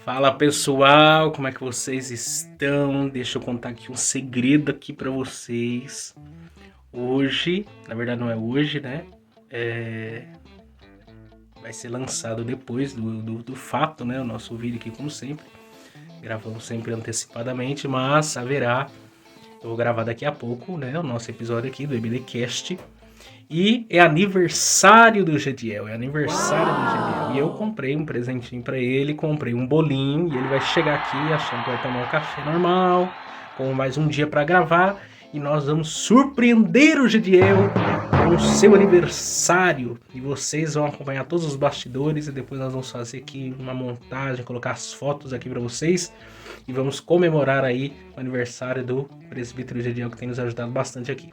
Fala pessoal, como é que vocês estão? Deixa eu contar aqui um segredo aqui pra vocês. Hoje, na verdade não é hoje, né? Vai ser lançado depois do fato, né? O nosso vídeo aqui, como sempre. Gravamos sempre antecipadamente, mas haverá. Eu vou gravar daqui a pouco, né? O nosso episódio aqui do EBDcast. E é aniversário do Gediel, é aniversário do Gediel. E eu comprei um presentinho pra ele, comprei um bolinho e ele vai chegar aqui achando que vai tomar um café normal, com mais um dia pra gravar. E nós vamos surpreender o Gediel com o seu aniversário. E vocês vão acompanhar todos os bastidores e depois nós vamos fazer aqui uma montagem, colocar as fotos aqui pra vocês. E vamos comemorar aí o aniversário do presbítero Gediel, que tem nos ajudado bastante aqui.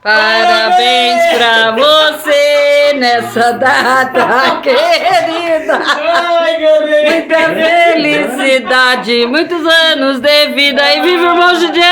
Parabéns pra você nessa data querida. Ai, galera! Muita felicidade, muitos anos de vida e viva o irmão O Gidiel!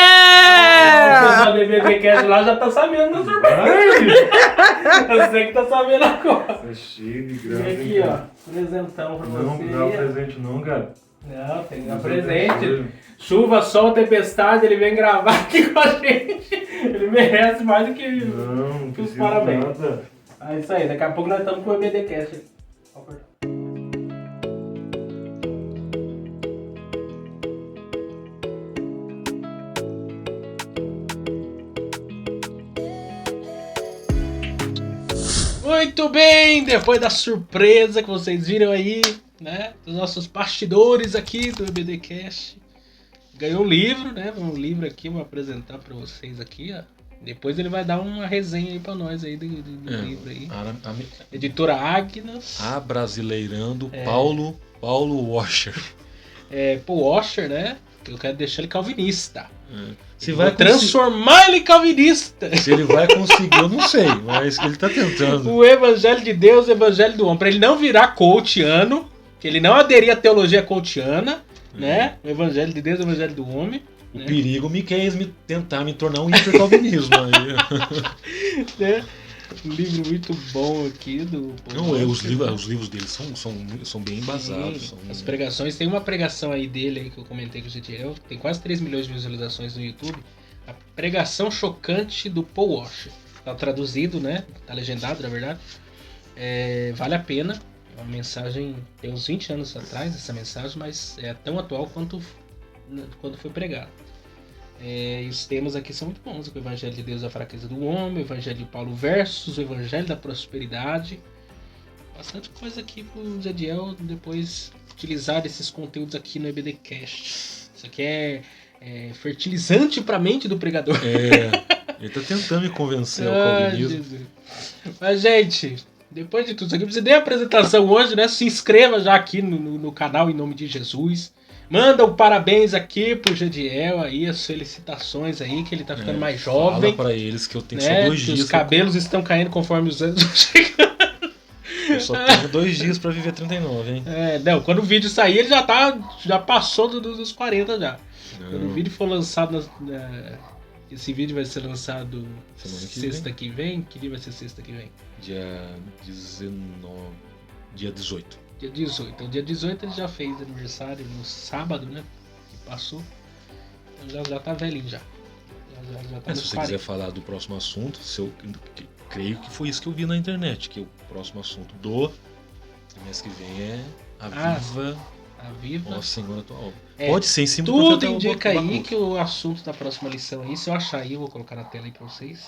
pessoal do EBDcast lá já tá sabendo da surpresa. Eu sei que tá sabendo agora. Tá cheio de E grana. aqui, ó, presentão pra Não você. dá presente não, cara. Não, tem que dar presente. Chuva, sol, tempestade, ele vem gravar aqui com a gente. Ele merece mais do que Não os precisa parabéns. nada. É isso aí, daqui a pouco nós estamos com o EBDcast. Muito bem, depois da surpresa que vocês viram aí, né, dos nossos bastidores aqui do EBDcast, ganhou um livro, né, um livro aqui, vou apresentar pra vocês aqui, ó. Depois ele vai dar uma resenha aí pra nós aí do livro aí. Editora Agnes. Abrasileirando Paulo Washer. Paul Washer, né, eu quero deixar ele calvinista. Se Vai transformar ele calvinista. Se ele vai conseguir, eu não sei, mas ele tá tentando. O evangelho de Deus, o evangelho do homem, pra ele não virar coachiano, que ele não aderir à teologia coachiana, né? O evangelho de Deus, o evangelho do homem. O né? perigo me quer tentar me tornar um hipercalvinismo aí. Né? Um livro muito bom aqui do... Não, os livros dele são bem embasados. Sim, as pregações, tem uma pregação aí dele aí que eu comentei com o Gediel, tem quase 3 milhões de visualizações no YouTube. A pregação chocante do Paul Washer. Tá traduzido, né? Tá legendado, na verdade. Vale a pena. É uma mensagem, tem uns 20 anos atrás essa mensagem, mas é tão atual quanto quando foi pregado. E os temas aqui são muito bons. O Evangelho de Deus, a fraqueza do homem, o Evangelho de Paulo versus o Evangelho da prosperidade. Bastante coisa aqui pro Gediel depois utilizar esses conteúdos aqui no EBDcast. Isso aqui é fertilizante pra mente do pregador. Ele tá tentando me convencer ao calvinismo. Jesus. Mas, gente, depois de tudo isso aqui, você deu a apresentação hoje, né? Se inscreva já aqui no canal em nome de Jesus. Manda um parabéns aqui pro Gediel aí, as felicitações aí, que ele tá ficando mais jovem. Fala pra eles que eu tenho né? só 2 Que dias. os cabelos estão caindo conforme os anos vão chegando. Eu só tenho 2 dias pra viver 39, hein? Não, quando o vídeo sair, ele já passou dos 40 já. Não. Quando o vídeo for lançado, esse vídeo vai ser lançado Semana que sexta que vem. Que dia vai ser sexta que vem? Dia 19. Dia 18. Dia 18. Então, dia 18 ele já fez aniversário no sábado, né? Que passou. Então já tá velhinho já. Já tá Se nos você 40. quiser falar do próximo assunto, creio que foi isso que eu vi na internet, que o próximo assunto do mês que vem é A Viva. Nossa Senhora Tua Obra. É, Pode ser em cima do Tudo profeta indica aí Abacuque. que o assunto da próxima lição aí, se eu achar aí, eu vou colocar na tela aí pra vocês.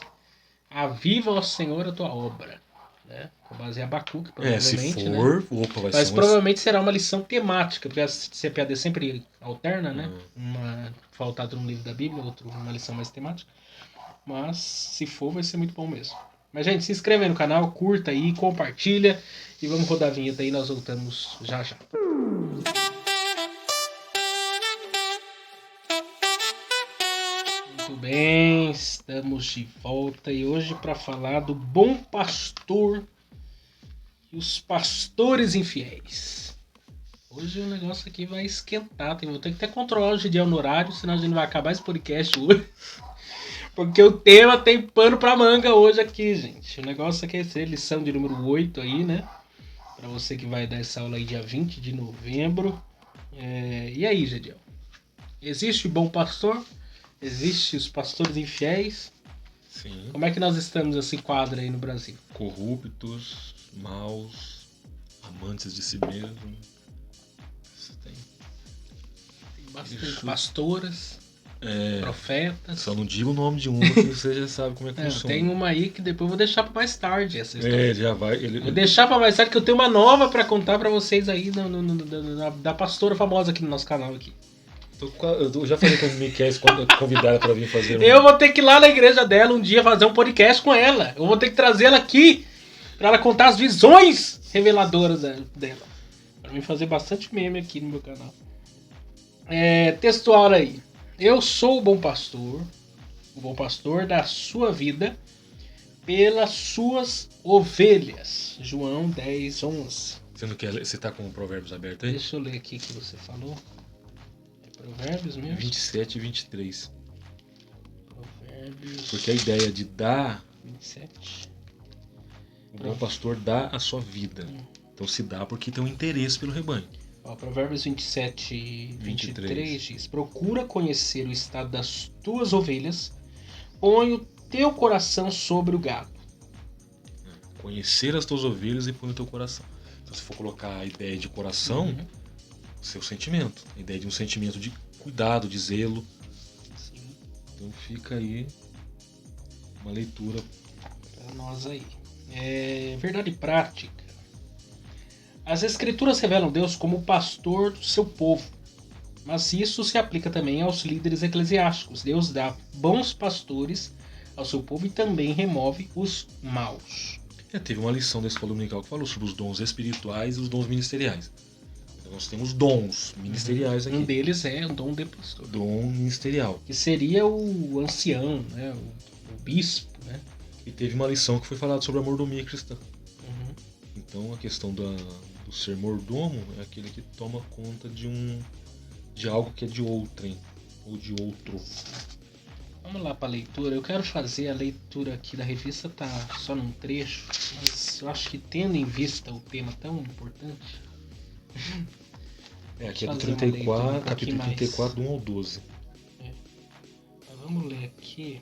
Aviva, ó Senhor, a tua obra. Né? Com base em Abacuque, Se provavelmente. né? for, vai Mas ser provavelmente será uma lição temática, porque a CPAD sempre alterna, né? Uma faltada num livro da Bíblia, outra uma lição mais temática. Mas se for, vai ser muito bom mesmo. Mas, gente, se inscreve aí no canal, curta aí, compartilha e vamos rodar a vinheta aí, nós voltamos já já. Muito bem, estamos de volta e hoje para falar do bom pastor e os pastores infiéis. Hoje o negócio aqui vai esquentar, vou ter que até controlar o Gediel no horário, senão a gente não vai acabar esse podcast hoje. Porque o tema tem pano pra manga hoje aqui, gente. O negócio aqui é ser lição de número 8 aí, né? Para você que vai dar essa aula aí dia 20 de novembro. E aí, Gediel? Existe o bom pastor? Existe os pastores infiéis? Sim. Como é que nós estamos nesse quadro aí no Brasil? Corruptos, maus, amantes de si mesmo. Tem Bastante Isso. pastoras, profetas. Só não diga o nome de uma que você já sabe como é que funciona. Tem uma aí que depois eu vou deixar para mais tarde essa história. Já vai. Vou deixar para mais tarde que eu tenho uma nova para contar para vocês aí da pastora famosa aqui no nosso canal aqui. Eu já falei com o Miquel convidada para vir fazer Eu vou ter que ir lá na igreja dela um dia fazer um podcast com ela. Eu vou ter que trazer ela aqui para ela contar as visões reveladoras dela. Para mim fazer bastante meme aqui no meu canal. Textual aí. Eu sou o bom pastor da sua vida pelas suas ovelhas. João 10, 11. Você não quer ler? Você tá com o Provérbios aberto aí? Deixa eu ler aqui o que você falou. Provérbios mesmo? 27 e 23. Provérbios Porque a ideia de dar, 27. o bom pastor dá a sua vida. Então se dá porque tem um interesse pelo rebanho. Provérbios 27 e 23 23 diz: procura conhecer o estado das tuas ovelhas, põe o teu coração sobre o gado. Conhecer as tuas ovelhas e põe no teu coração. Então se for colocar a ideia de coração, seu sentimento. A ideia de um sentimento de cuidado, de zelo. Sim, Então fica aí uma leitura. para nós aí. Verdade prática. As escrituras revelam Deus como o pastor do seu povo. Mas isso se aplica também aos líderes eclesiásticos. Deus dá bons pastores ao seu povo e também remove os maus. Teve uma lição da escola dominical que falou sobre os dons espirituais e os dons ministeriais. Então nós temos dons ministeriais aqui. Um deles é o dom de pastor. Dom ministerial. Que seria o ancião, né? O bispo, né? E teve uma lição que foi falada sobre a mordomia cristã. Uhum. Então a questão do ser mordomo é aquele que toma conta de algo que é de outrem, ou de outro. Vamos lá para a leitura. Eu quero fazer a leitura aqui da revista, tá só num trecho, mas eu acho que tendo em vista o tema tão importante. Aqui é do fazer uma 34, leitura capítulo aqui mais. 34, do 1 ao 12. Mas vamos ler aqui.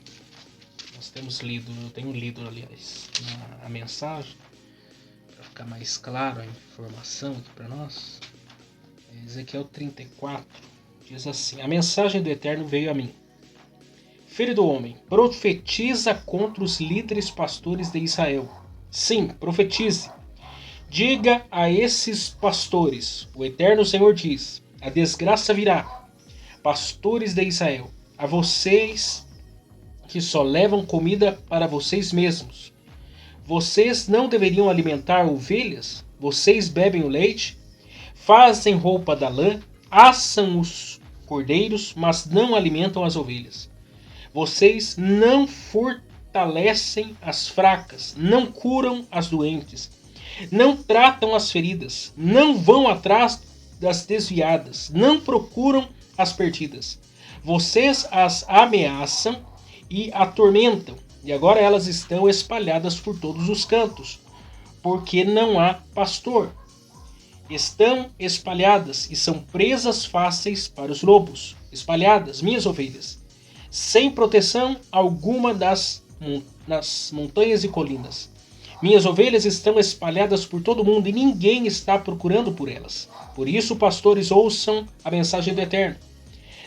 Nós temos lido, eu tenho lido, aliás, a mensagem, para ficar mais claro a informação aqui para nós. Ezequiel 34 diz assim: a mensagem do Eterno veio a mim. Filho do homem, profetiza contra os líderes pastores de Israel. Sim, profetize. Diga a esses pastores: o Eterno Senhor diz, a desgraça virá. Pastores de Israel, a vocês que só levam comida para vocês mesmos. Vocês não deveriam alimentar ovelhas? Vocês bebem o leite? Fazem roupa da lã? Assam os cordeiros, mas não alimentam as ovelhas. Vocês não fortalecem as fracas, não curam as doentes, não tratam as feridas, não vão atrás das desviadas, não procuram as perdidas. Vocês as ameaçam e atormentam, e agora elas estão espalhadas por todos os cantos, porque não há pastor. Estão espalhadas e são presas fáceis para os lobos, espalhadas, minhas ovelhas, sem proteção alguma das montanhas e colinas. Minhas ovelhas estão espalhadas por todo o mundo e ninguém está procurando por elas. Por isso, pastores, ouçam a mensagem do Eterno.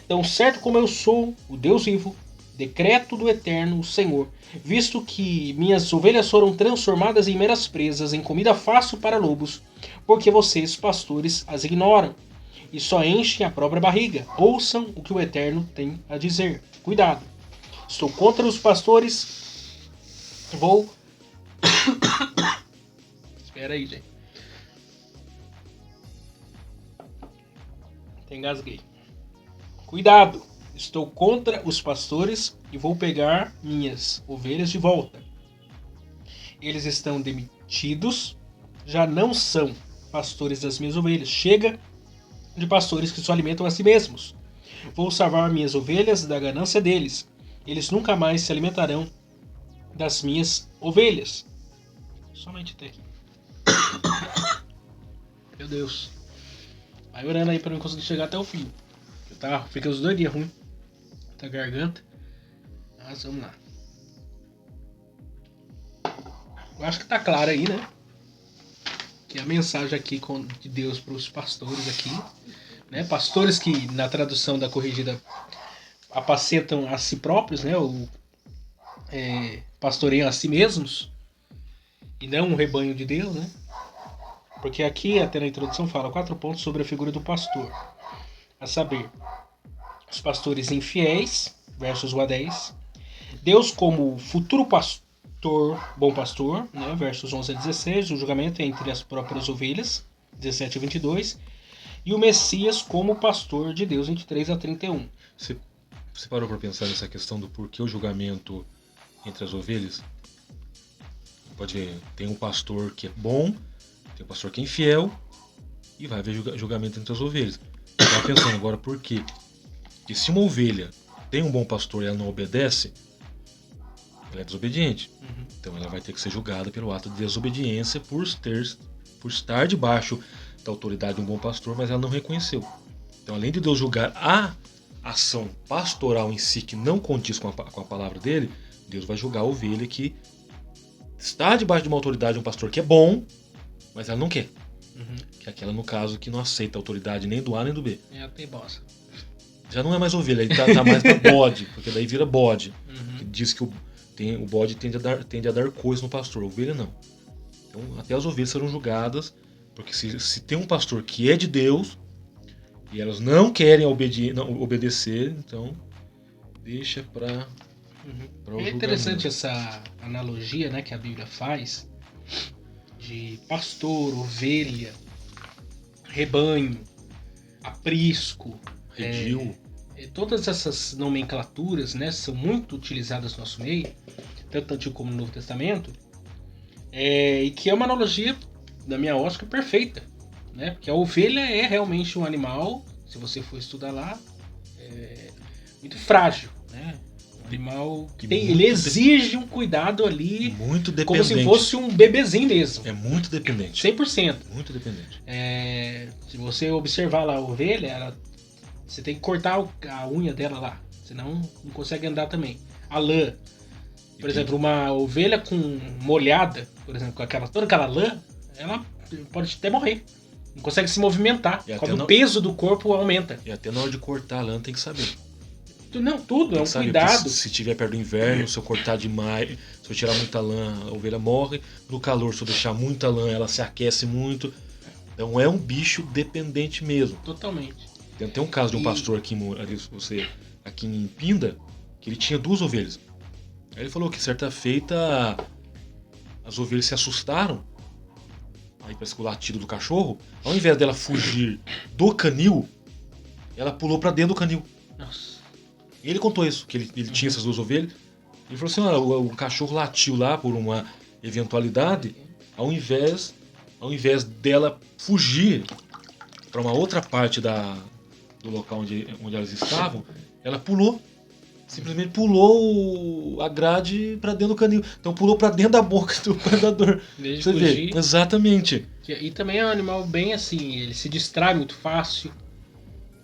Tão certo como eu sou o Deus vivo, decreto do Eterno, o Senhor, visto que minhas ovelhas foram transformadas em meras presas, em comida fácil para lobos, porque vocês, pastores, as ignoram e só enchem a própria barriga. Ouçam o que o Eterno tem a dizer. Cuidado. Estou contra os pastores. Vou... Espera aí, gente. Engasguei. Cuidado. Estou contra os pastores e vou pegar minhas ovelhas de volta. Eles estão demitidos. Já não são pastores das minhas ovelhas. Chega de pastores que só alimentam a si mesmos. Vou salvar minhas ovelhas da ganância deles. Eles nunca mais se alimentarão das minhas ovelhas. Somente até aqui. Meu Deus. Vai orando aí pra eu conseguir chegar até o fim. Fica os 2 dias ruim. Tá garganta. Mas vamos lá. Eu acho que tá claro aí, né? Que a mensagem aqui de Deus pros pastores aqui, né? Pastores que na tradução da corrigida apacentam a si próprios, né? Pastoreiam a si mesmos e não um rebanho de Deus, né? Porque aqui, até na introdução, fala 4 pontos sobre a figura do pastor. A saber, os pastores infiéis, versos 1 a 10. Deus como futuro pastor, bom pastor, né? Versos 11 a 16. O julgamento é entre as próprias ovelhas, 17 a 22. E o Messias como pastor de Deus, 23 a 31. Você parou para pensar nessa questão do porquê o julgamento entre as ovelhas? Pode ver, tem um pastor que é bom, tem um pastor que é infiel, e vai haver julgamento entre as ovelhas. Eu estava pensando agora por quê? Porque se uma ovelha tem um bom pastor e ela não obedece, ela é desobediente. Então ela vai ter que ser julgada pelo ato de desobediência por estar debaixo da autoridade de um bom pastor, mas ela não reconheceu. Então, além de Deus julgar a ação pastoral em si que não condiz com a palavra dele, Deus vai julgar a ovelha que está debaixo de uma autoridade de um pastor que é bom, mas ela não quer. Que é aquela, no caso, que não aceita a autoridade nem do A nem do B. É a teimosa. Já não é mais ovelha, ele tá mais pra bode, porque daí vira bode. Que diz que o bode tende a dar coisa no pastor, a ovelha não. Então, até as ovelhas serão julgadas, porque se tem um pastor que é de Deus, e elas não querem obedecer, então deixa para o É interessante essa analogia, né, que a Bíblia faz de pastor, ovelha, rebanho, aprisco, redil. Todas essas nomenclaturas, né, são muito utilizadas no nosso meio, tanto no Antigo como no Novo Testamento, e que é uma analogia, da minha ótica, perfeita, né, porque a ovelha é realmente um animal, se você for estudar lá, muito frágil, né? Um animal que ele exige um cuidado ali, muito dependente, como se fosse um bebezinho mesmo. É muito dependente. 100%. Muito dependente. Se você observar lá a ovelha, você tem que cortar a unha dela lá, senão não consegue andar também. A lã, por exemplo, uma ovelha molhada, por exemplo, com toda aquela lã, ela pode até morrer. Não consegue se movimentar, quando o peso do corpo aumenta. E até na hora de cortar a lã tem que saber. Não, tudo, é um cuidado. Se tiver perto do inverno, se eu cortar demais, se eu tirar muita lã, a ovelha morre. No calor, se eu deixar muita lã, ela se aquece muito. Então é um bicho dependente mesmo. Totalmente. Tem um caso de um pastor aqui em Pinda, que ele tinha 2 ovelhas. Aí ele falou que certa feita as ovelhas se assustaram. Aí parece que o latido do cachorro, ao invés dela fugir do canil, ela pulou pra dentro do canil. Nossa. E ele contou isso, que ele tinha essas 2 ovelhas. Ele falou assim, o cachorro latiu lá por uma eventualidade, ao invés dela fugir para uma outra parte do local onde elas estavam, ela pulou. Simplesmente pulou a grade para dentro do canil. Então pulou para dentro da boca do predador. Você vê? Exatamente. E também é um animal bem assim, ele se distrai muito fácil.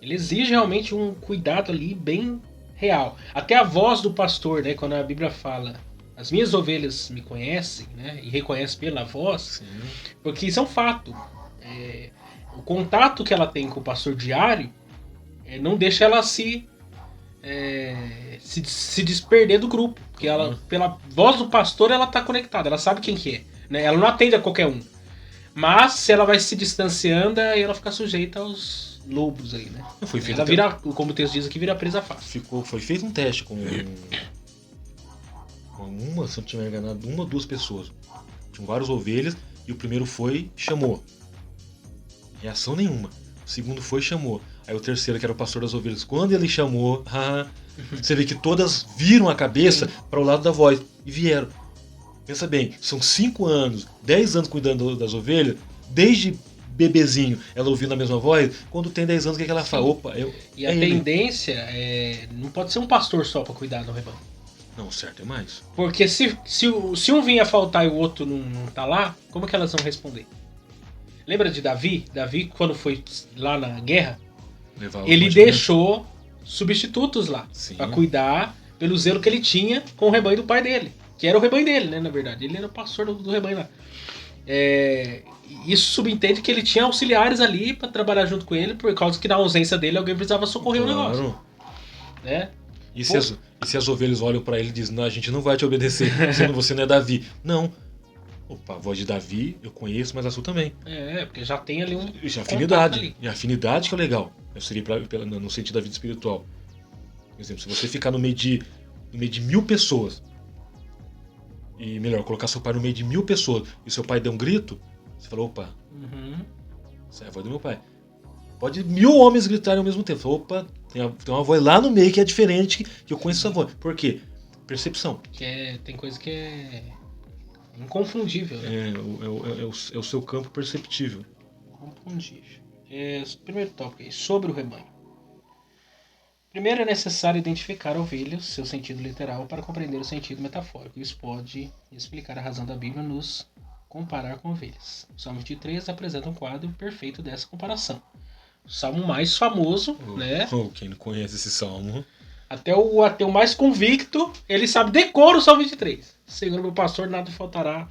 Ele exige realmente um cuidado ali bem real. Até a voz do pastor, né, quando a Bíblia fala, as minhas ovelhas me conhecem, né, e reconhecem pela voz, sim, porque isso é um fato. O contato que ela tem com o pastor diário não deixa ela se desperder do grupo, porque ela, pela voz do pastor, ela está conectada, ela sabe quem que é, né? Ela não atende a qualquer um, mas se ela vai se distanciando, aí ela fica sujeita aos lobos aí, né? Ela vira, como o texto diz aqui, vira presa fácil. Foi feito um teste com uma, se não tiver enganado, 1 ou 2 pessoas. Tinham várias ovelhas e o primeiro chamou. Reação nenhuma. O segundo chamou. Aí o terceiro, que era o pastor das ovelhas, quando ele chamou, você vê que todas viram a cabeça para o lado da voz e vieram. Pensa bem, são 5 anos, 10 anos cuidando das ovelhas, desde bebezinho, ela ouvindo a mesma voz. Quando tem 10 anos, o que ela fala? Opa, E a tendência não pode ser um pastor só para cuidar do rebanho. Não, certo é mais. Porque se um vir a faltar e o outro não tá lá, como que elas vão responder? Lembra de Davi? Davi, quando foi lá na guerra, Levar o ele mantimento. deixou substitutos lá Sim. pra cuidar pelo zelo que ele tinha com o rebanho do pai dele. Que era o rebanho dele, né, na verdade. Ele era o pastor do rebanho lá. Isso subentende que ele tinha auxiliares ali pra trabalhar junto com ele, por causa que na ausência dele alguém precisava socorrer o negócio. Né? E se as ovelhas olham pra ele e dizem, não, a gente não vai te obedecer, sendo você não é Davi. Não. Opa, a voz de Davi eu conheço, mas a sua também. Porque já tem ali Isso é afinidade. ali. E a afinidade que é legal. Eu seria no sentido da vida espiritual. Por exemplo, se você ficar no meio de 1000 pessoas, e melhor, colocar seu pai no meio de 1000 pessoas, e seu pai der um grito, você fala, opa, essa é a voz do meu pai. Pode 1000 homens gritarem ao mesmo tempo. Fala, opa, tem uma voz lá no meio que é diferente, que eu conheço essa voz. Por quê? Percepção. Tem coisa que é inconfundível, né? É o seu campo perceptível. Inconfundível. Primeiro tópico aí, sobre o rebanho. Primeiro é necessário identificar a ovelha, seu sentido literal, para compreender o sentido metafórico. Isso pode explicar a razão da Bíblia nos comparar com ovelhas. O Salmo 23 apresenta um quadro perfeito dessa comparação. O salmo mais famoso, né? Quem não conhece esse salmo? Até o ateu mais convicto, ele sabe decora o Salmo 23. Segundo meu pastor, nada faltará.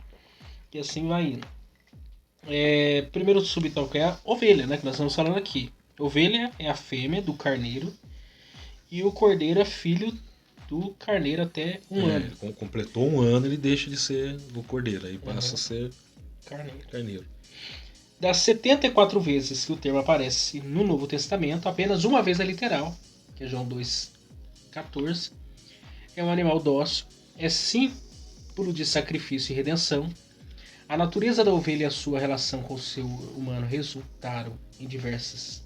E assim vai indo. Primeiro subtópico é a ovelha, né? Que nós estamos falando aqui. Ovelha é a fêmea do carneiro. E o cordeiro é filho do carneiro até um ano. Completou um ano, ele deixa de ser o cordeiro. Aí passa a ser carneiro. Das 74 vezes que o termo aparece no Novo Testamento, apenas uma vez é literal, que é João 2,14. É um animal dócil, é símbolo de sacrifício e redenção. A natureza da ovelha e a sua relação com o seu humano resultaram em diversas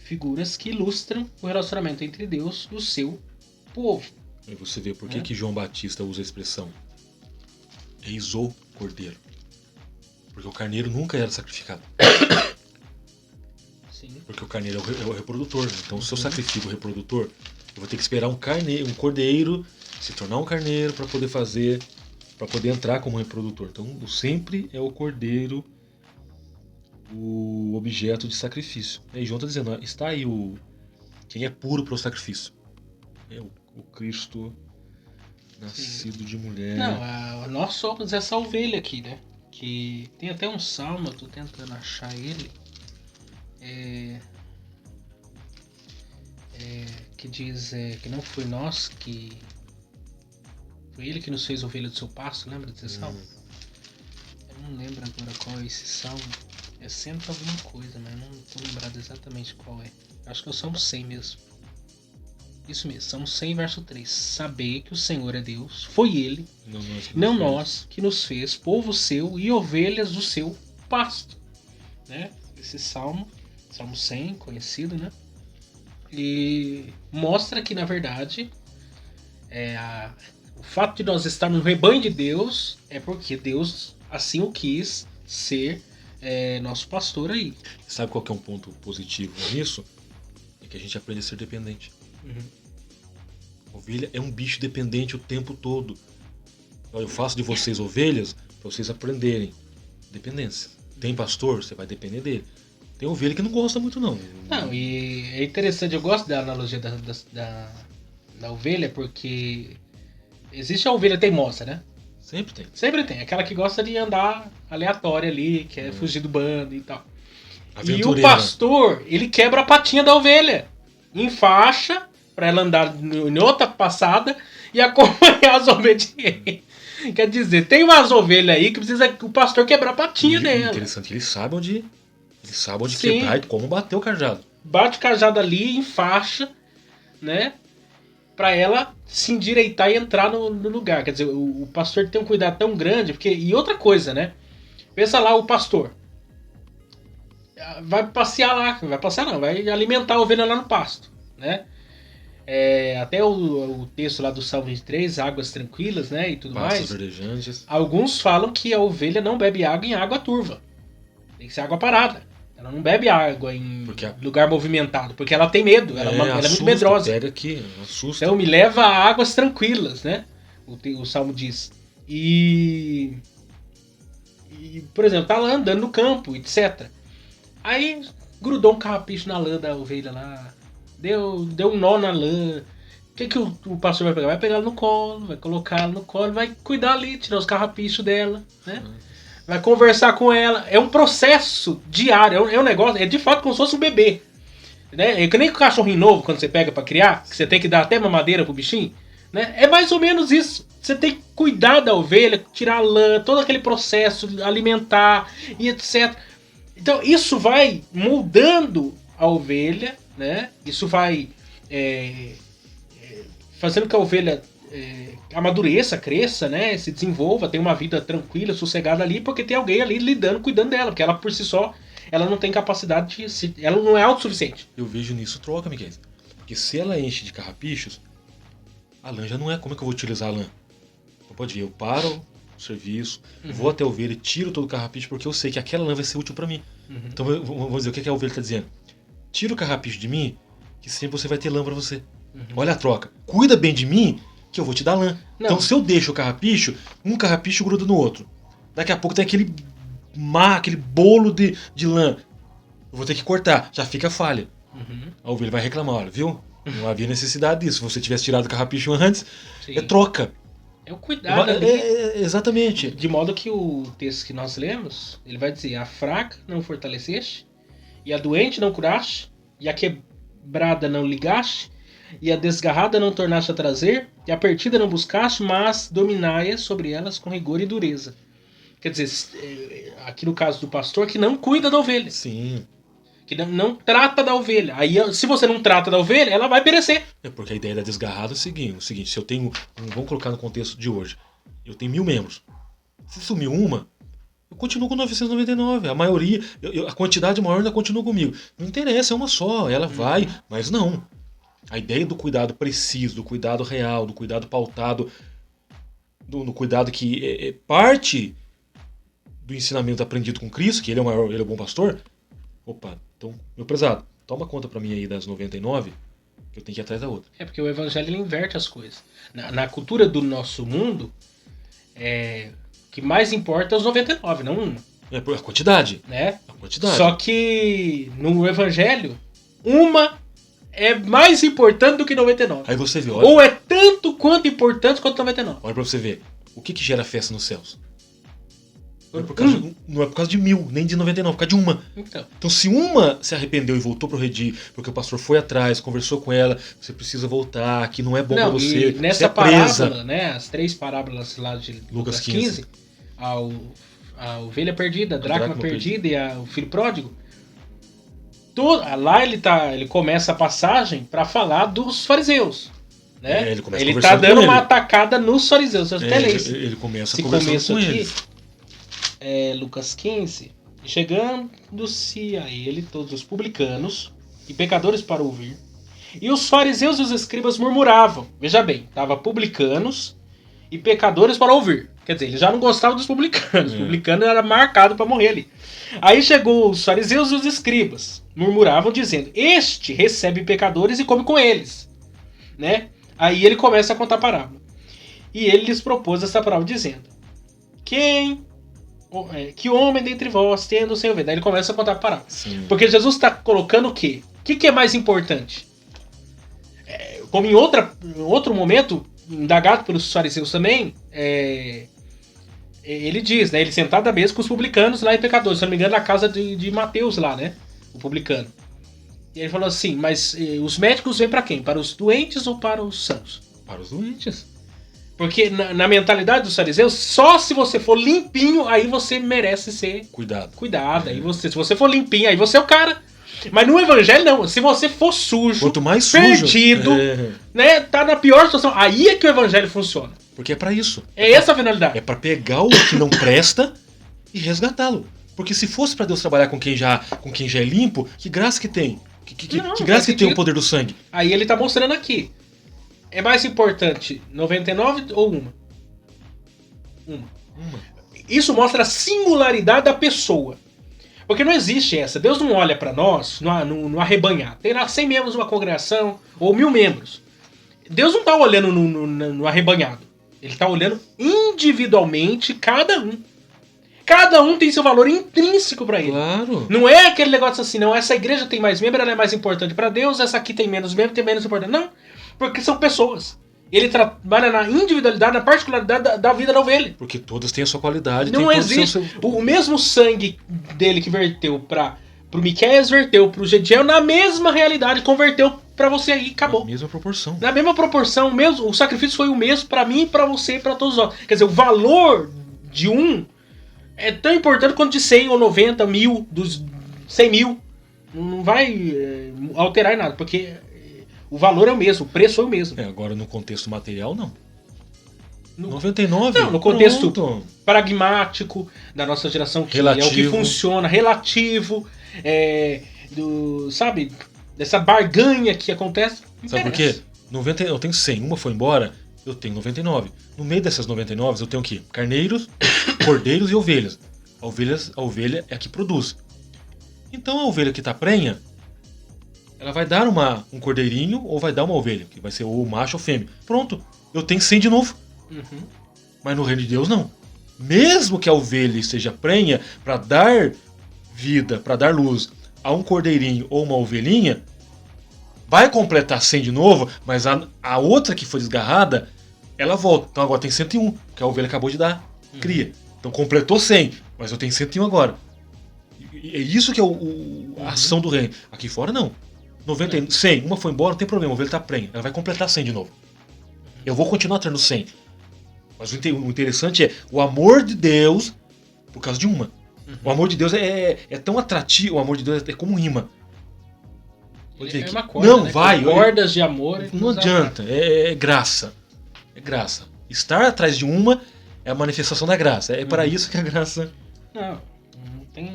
figuras que ilustram o relacionamento entre Deus e o seu povo. Aí você vê por que João Batista usa a expressão eis o cordeiro. Porque o carneiro nunca era sacrificado. Sim. Porque o carneiro é o reprodutor. Né? Então, se eu sacrifico o reprodutor, eu vou ter que esperar um cordeiro se tornar um carneiro para poder entrar como reprodutor. Então, sempre é o cordeiro o objeto de sacrifício. E João está dizendo, está aí quem é puro para o sacrifício. É o Cristo nascido de mulher. Não, nós somos essa ovelha aqui, né? Que tem até um salmo, eu tô tentando achar ele, que diz que não foi nós que... Foi ele que nos fez ovelha do seu pasto, lembra desse salmo? Eu não lembro agora qual é esse salmo. É sempre alguma coisa, mas não tô lembrado exatamente qual é. Acho que é o Salmo 100 mesmo. Isso mesmo, Salmo 100, verso 3. Saber que o Senhor é Deus, foi Ele, não nós, que nos fez povo seu e ovelhas do seu pasto. Né? Esse Salmo 100, conhecido, né? E mostra que, na verdade, o fato de nós estarmos no rebanho de Deus é porque Deus assim o quis ser nosso pastor aí. Sabe qual que é um ponto positivo nisso? É que a gente aprende a ser dependente. A ovelha é um bicho dependente o tempo todo. Eu faço de vocês ovelhas para vocês aprenderem. Dependência. Tem pastor, você vai depender dele. Tem ovelha que não gosta muito não. Não, e é interessante, eu gosto da analogia da ovelha, porque existe a ovelha teimosa, né? Sempre tem. Sempre tem, aquela que gosta de andar aleatória ali, quer fugir do bando e tal. E o pastor, ele quebra a patinha da ovelha, enfaixa pra ela andar em outra passada e acompanhar as obediências. Quer dizer, tem umas ovelhas aí que precisa que o pastor quebrar a patinha dela. Interessante que ele sabe onde Sim. quebrar e como bater o cajado. Bate o cajado ali, enfaixa, né? Pra ela se endireitar e entrar no lugar. Quer dizer, o pastor tem um cuidado tão grande, porque... E outra coisa, né? Pensa lá o pastor. Vai passear lá. Vai passear não, vai alimentar a ovelha lá no pasto, né? Até o texto lá do Salmo 23, águas tranquilas, né? E tudo Pastos mais. verdejantes. Alguns falam que a ovelha não bebe água em água turva. Tem que ser água parada. Ela não bebe água em lugar movimentado, porque ela tem medo, ela é muito medrosa. Pega aqui, assusta. Então me leva a águas tranquilas, né? O Salmo diz. E por exemplo, tá lá andando no campo, etc. Aí grudou um carrapicho na lã da ovelha lá, deu um nó na lã. O que o pastor vai pegar? Vai pegar ela no colo, vai colocar ela no colo, vai cuidar ali, tirar os carrapichos dela, né? Vai conversar com ela. É um processo diário, é um negócio, é de fato como se fosse um bebê. Né? É que nem o cachorrinho novo, quando você pega pra criar, que você tem que dar até mamadeira pro bichinho. Né? É mais ou menos isso. Você tem que cuidar da ovelha, tirar a lã, todo aquele processo, alimentar e etc. Então isso vai moldando a ovelha, né? Isso vai fazendo que a ovelha amadureça, cresça, né? Se desenvolva, tenha uma vida tranquila, sossegada ali, porque tem alguém ali lidando, cuidando dela, porque ela por si só, ela não tem capacidade de... Ela não é autossuficiente. Eu vejo nisso troca, Miguel. Porque se ela enche de carrapichos, a lã já não é. Como é que eu vou utilizar a lã? Então pode ver, eu paro o serviço, vou até a ovelha, tiro todo o carrapicho, porque eu sei que aquela lã vai ser útil pra mim. Então vamos dizer, o que a ovelha tá dizendo? Tira o carrapicho de mim, que sempre você vai ter lã pra você. Olha a troca. Cuida bem de mim, que eu vou te dar lã. Não. Então se eu deixo o carrapicho, um carrapicho gruda no outro. Daqui a pouco tem aquele bolo de lã. Eu vou ter que cortar, já fica falha. A ovelha vai reclamar, olha, viu? Não havia necessidade disso. Se você tivesse tirado o carrapicho antes, Sim. é troca. É o cuidado ali. Exatamente. De modo que o texto que nós lemos, ele vai dizer: a fraca não fortaleceste, e a doente não curaste, e a quebrada não ligaste, e a desgarrada não tornaste a trazer, e a perdida não buscaste, mas dominai sobre elas com rigor e dureza. Quer dizer, aqui no caso do pastor, que não cuida da ovelha. Sim. Que não trata da ovelha. Aí, se você não trata da ovelha, ela vai perecer. É porque a ideia da desgarrada é o seguinte, se eu tenho, vamos colocar no contexto de hoje, eu tenho 1000 membros. Se sumiu uma, eu continuo com 999. A maioria, a quantidade maior ainda continua comigo. Não interessa, é uma só, ela vai, mas não. A ideia do cuidado preciso, do cuidado real, do cuidado pautado, do cuidado que é parte do ensinamento aprendido com Cristo, que ele é o bom pastor. Opa, então, meu prezado, toma conta pra mim aí das 99, que eu tenho que ir atrás da outra. É porque o evangelho ele inverte as coisas. Na cultura do nosso mundo, o que mais importa é os 99, não uma. É a quantidade. Né? A quantidade. Só que no evangelho, uma é mais importante do que 99. Aí você vê, olha, Ou é tanto quanto importante quanto 99. olha pra você ver, o que gera festa nos céus? Não é por causa de 1000, nem de 99, por causa de uma. Então se uma se arrependeu e voltou pro redil, porque o pastor foi atrás, conversou com ela, você precisa voltar, que não é bom pra você. E nessa você é presa. parábola, né, as 3 parábolas lá de Lucas Lucas 15, a ovelha perdida, a dracma perdida e o filho pródigo, lá ele começa a passagem para falar dos fariseus. Né? Ele tá dando uma atacada nos fariseus. Ele começa conversando com eles. Lucas 15, chegando-se a ele todos os publicanos e pecadores para ouvir, e os fariseus e os escribas murmuravam. Veja bem, estava publicanos e pecadores para ouvir. Quer dizer, ele já não gostava dos publicanos. Os publicanos era marcado para morrer ali. Aí chegou os fariseus e os escribas, murmuravam dizendo: este recebe pecadores e come com eles. Né? Aí ele começa a contar a parábola. E ele lhes propôs essa parábola dizendo: que homem dentre vós tendo sem ovelha? Daí ele começa a contar a parábola. Sim. Porque Jesus está colocando o quê? O que é mais importante? Como em outro momento, indagado pelos fariseus também, ele diz, né? Ele sentado à mesa com os publicanos lá e pecadores. Se não me engano, na casa de Mateus lá, né? O publicano. E ele falou assim: mas os médicos vêm para quem? Para os doentes ou para os sãos? Para os doentes. Porque na mentalidade dos fariseus, só se você for limpinho, aí você merece ser cuidado. Aí se você for limpinho, aí você é o cara. Mas no evangelho não. Se você for sujo, quanto mais sujo, perdido, né, tá na pior situação, aí é que o evangelho funciona. Porque é pra isso. Essa a finalidade. É pra pegar o que não presta e resgatá-lo. Porque se fosse pra Deus trabalhar com quem já é limpo, que graça que tem? Que graça que tem o poder do sangue? Aí ele tá mostrando aqui. É mais importante 99 ou uma? Uma. Isso mostra a singularidade da pessoa. Porque não existe essa. Deus não olha para nós no arrebanhado. Tem lá 100 membros numa congregação ou 1000 membros. Deus não tá olhando no arrebanhado. Ele tá olhando individualmente cada um. Cada um tem seu valor intrínseco pra ele. Claro. Não é aquele negócio assim, não, essa igreja tem mais membro, ela é mais importante pra Deus, essa aqui tem menos membro, tem menos importante. Não, porque são pessoas. Ele trabalha na individualidade, na particularidade da vida da ovelha. Porque todas têm a sua qualidade. Não tem todos existe. seu- O mesmo sangue dele que verteu pro Miqueias, verteu pro Gediel, na mesma realidade, converteu pra você aí, acabou. Na mesma proporção. Na mesma proporção, o sacrifício foi o mesmo pra mim, pra você e pra todos nós. Quer dizer, o valor de um é tão importante quanto de 100 ou 90 mil, dos 100 mil. Não vai alterar em nada, porque o valor é o mesmo, o preço foi o mesmo. Agora no contexto material, não. No- 99? Não, no contexto Pronto. pragmático da nossa geração, que é o que Relativo. funciona, relativo, sabe, dessa barganha que acontece. não Sabe por interessa. quê? 90, eu tenho 100, uma foi embora, eu tenho 99. No meio dessas 99, eu tenho o quê? Carneiros, cordeiros e ovelhas. A ovelha é a que produz. Então a ovelha que tá prenha, ela vai dar um cordeirinho ou vai dar uma ovelha, que vai ser ou macho ou fêmea. Pronto, eu tenho 100 de novo. Uhum. Mas no reino de Deus, não. Mesmo que a ovelha esteja prenha para dar vida, para dar luz a um cordeirinho ou uma ovelhinha, vai completar 100 de novo, mas a outra que foi desgarrada, ela volta. Então agora tem 101, que a ovelha acabou de dar cria. Então completou 100, mas eu tenho 101 agora. E é isso que é a ação do reino. Aqui fora, não. 90, 100, uma foi embora, não tem problema, a ovelha tá prenha. Ela vai completar 100 de novo. Eu vou continuar tendo 100. Mas o interessante é o amor de Deus por causa de uma. O amor de Deus é tão atrativo, o amor de Deus é como um imã. Ele é uma corda, Não, né? vai. Cordas de amor. Não adianta, é graça. É graça. Estar atrás de uma é a manifestação da graça. É para isso que a graça... Não tem.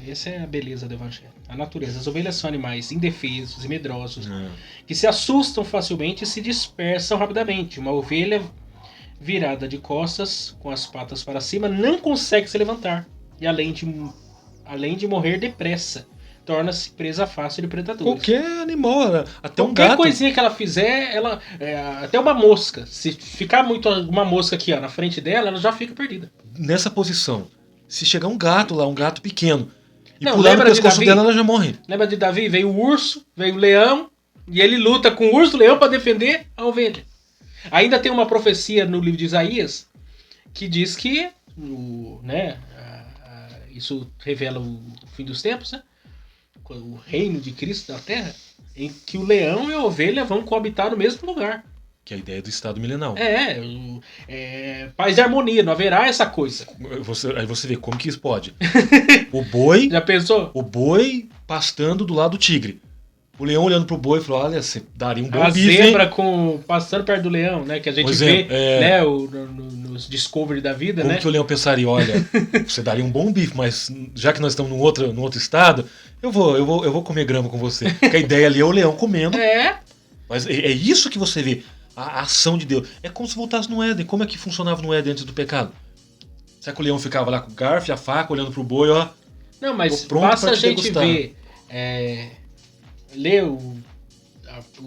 Essa é a beleza do evangelho. A natureza. As ovelhas são animais indefesos e medrosos, que se assustam facilmente e se dispersam rapidamente. Uma ovelha virada de costas, com as patas para cima, não consegue se levantar. E além de morrer depressa, torna-se presa fácil de predadores. Qualquer animal, até um Qualquer gato. coisinha que ela fizer, até uma mosca. Se ficar muito uma mosca aqui na frente dela, ela já fica perdida. Nessa posição, se chegar um gato lá, um gato pequeno, e Não, pular no lembra de pescoço Davi? dela, ela já morre. Lembra de Davi? Veio o urso, veio o leão, e ele luta com o urso e o leão para defender a ovelha. Ainda tem uma profecia no livro de Isaías que diz que isso revela o fim dos tempos, né? O reino de Cristo na Terra, em que o leão e a ovelha vão coabitar no mesmo lugar. Que é a ideia do estado milenal. Paz e harmonia, não haverá essa coisa. Aí você vê como que isso pode. O boi, Já pensou? pastando do lado do tigre. O leão olhando pro boi e falou: olha, você daria um bom A bife, zebra hein? passando perto do leão, né? Que a gente Por vê exemplo, né, nos Discovery da vida, Como né? que o leão pensaria, olha, você daria um bom bife, mas já que nós estamos num outro estado, eu vou comer grama com você. Porque a ideia ali é o leão comendo. Mas é isso que você vê, a ação de Deus. É como se voltasse no Éden. Como é que funcionava no Éden antes do pecado? Será que o leão ficava lá com o garfo e a faca, olhando pro boi, ó? Não, mas Tô pronto basta pra a te gente degustar. ver, ler o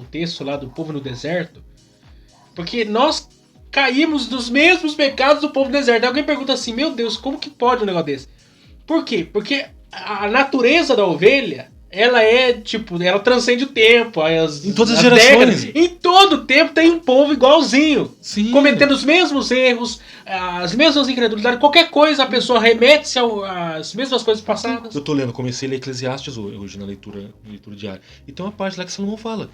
texto lá do povo no deserto, porque nós caímos nos mesmos pecados do povo no deserto. Aí alguém pergunta assim, meu Deus, como que pode um negócio desse? Por quê? Porque a natureza da ovelha, ela ela transcende o tempo. Em todas as gerações. décadas. Em todo tempo tem um povo igualzinho. Sim. Cometendo os mesmos erros, as mesmas incredulidades. Qualquer coisa a pessoa remete-se às mesmas coisas passadas. Eu tô lendo, comecei a ler Eclesiastes hoje na leitura diária. E tem uma parte lá que Salomão fala.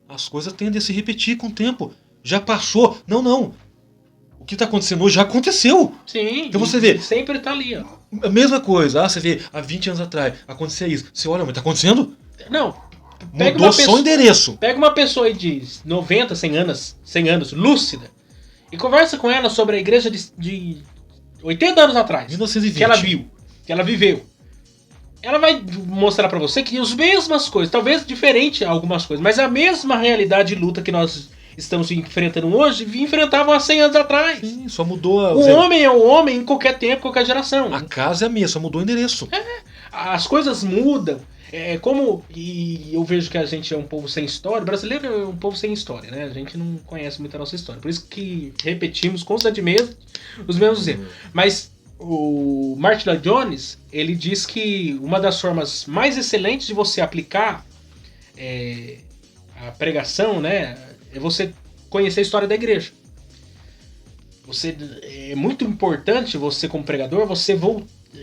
As coisas tendem a se repetir com o tempo. Já passou. Não. O que tá acontecendo hoje já aconteceu. Sim. Então você vê. Sempre tá ali, ó. A mesma coisa. Você vê, há 20 anos atrás, acontecia isso. Você olha, mas tá acontecendo? Não. Pega Mudou uma só pessoa- o endereço. Pega uma pessoa aí de 90, 100 anos, lúcida, e conversa com ela sobre a igreja de 80 anos atrás. 1920. Que ela viu, que ela viveu. Ela vai mostrar pra você que as mesmas coisas, talvez diferente algumas coisas, mas a mesma realidade de luta que nós estamos enfrentando hoje, enfrentavam há 100 anos atrás. Sim, só mudou a... O homem é o homem em qualquer tempo, qualquer geração. A casa é a mesma, só mudou o endereço. As coisas mudam. E eu vejo que a gente é um povo sem história. O brasileiro é um povo sem história, né? A gente não conhece muito a nossa história. Por isso que repetimos constantemente os mesmos erros. Mas o Martin Lloyd Jones, ele diz que uma das formas mais excelentes de você aplicar a pregação, né, é você conhecer a história da igreja. É muito importante você, como pregador, você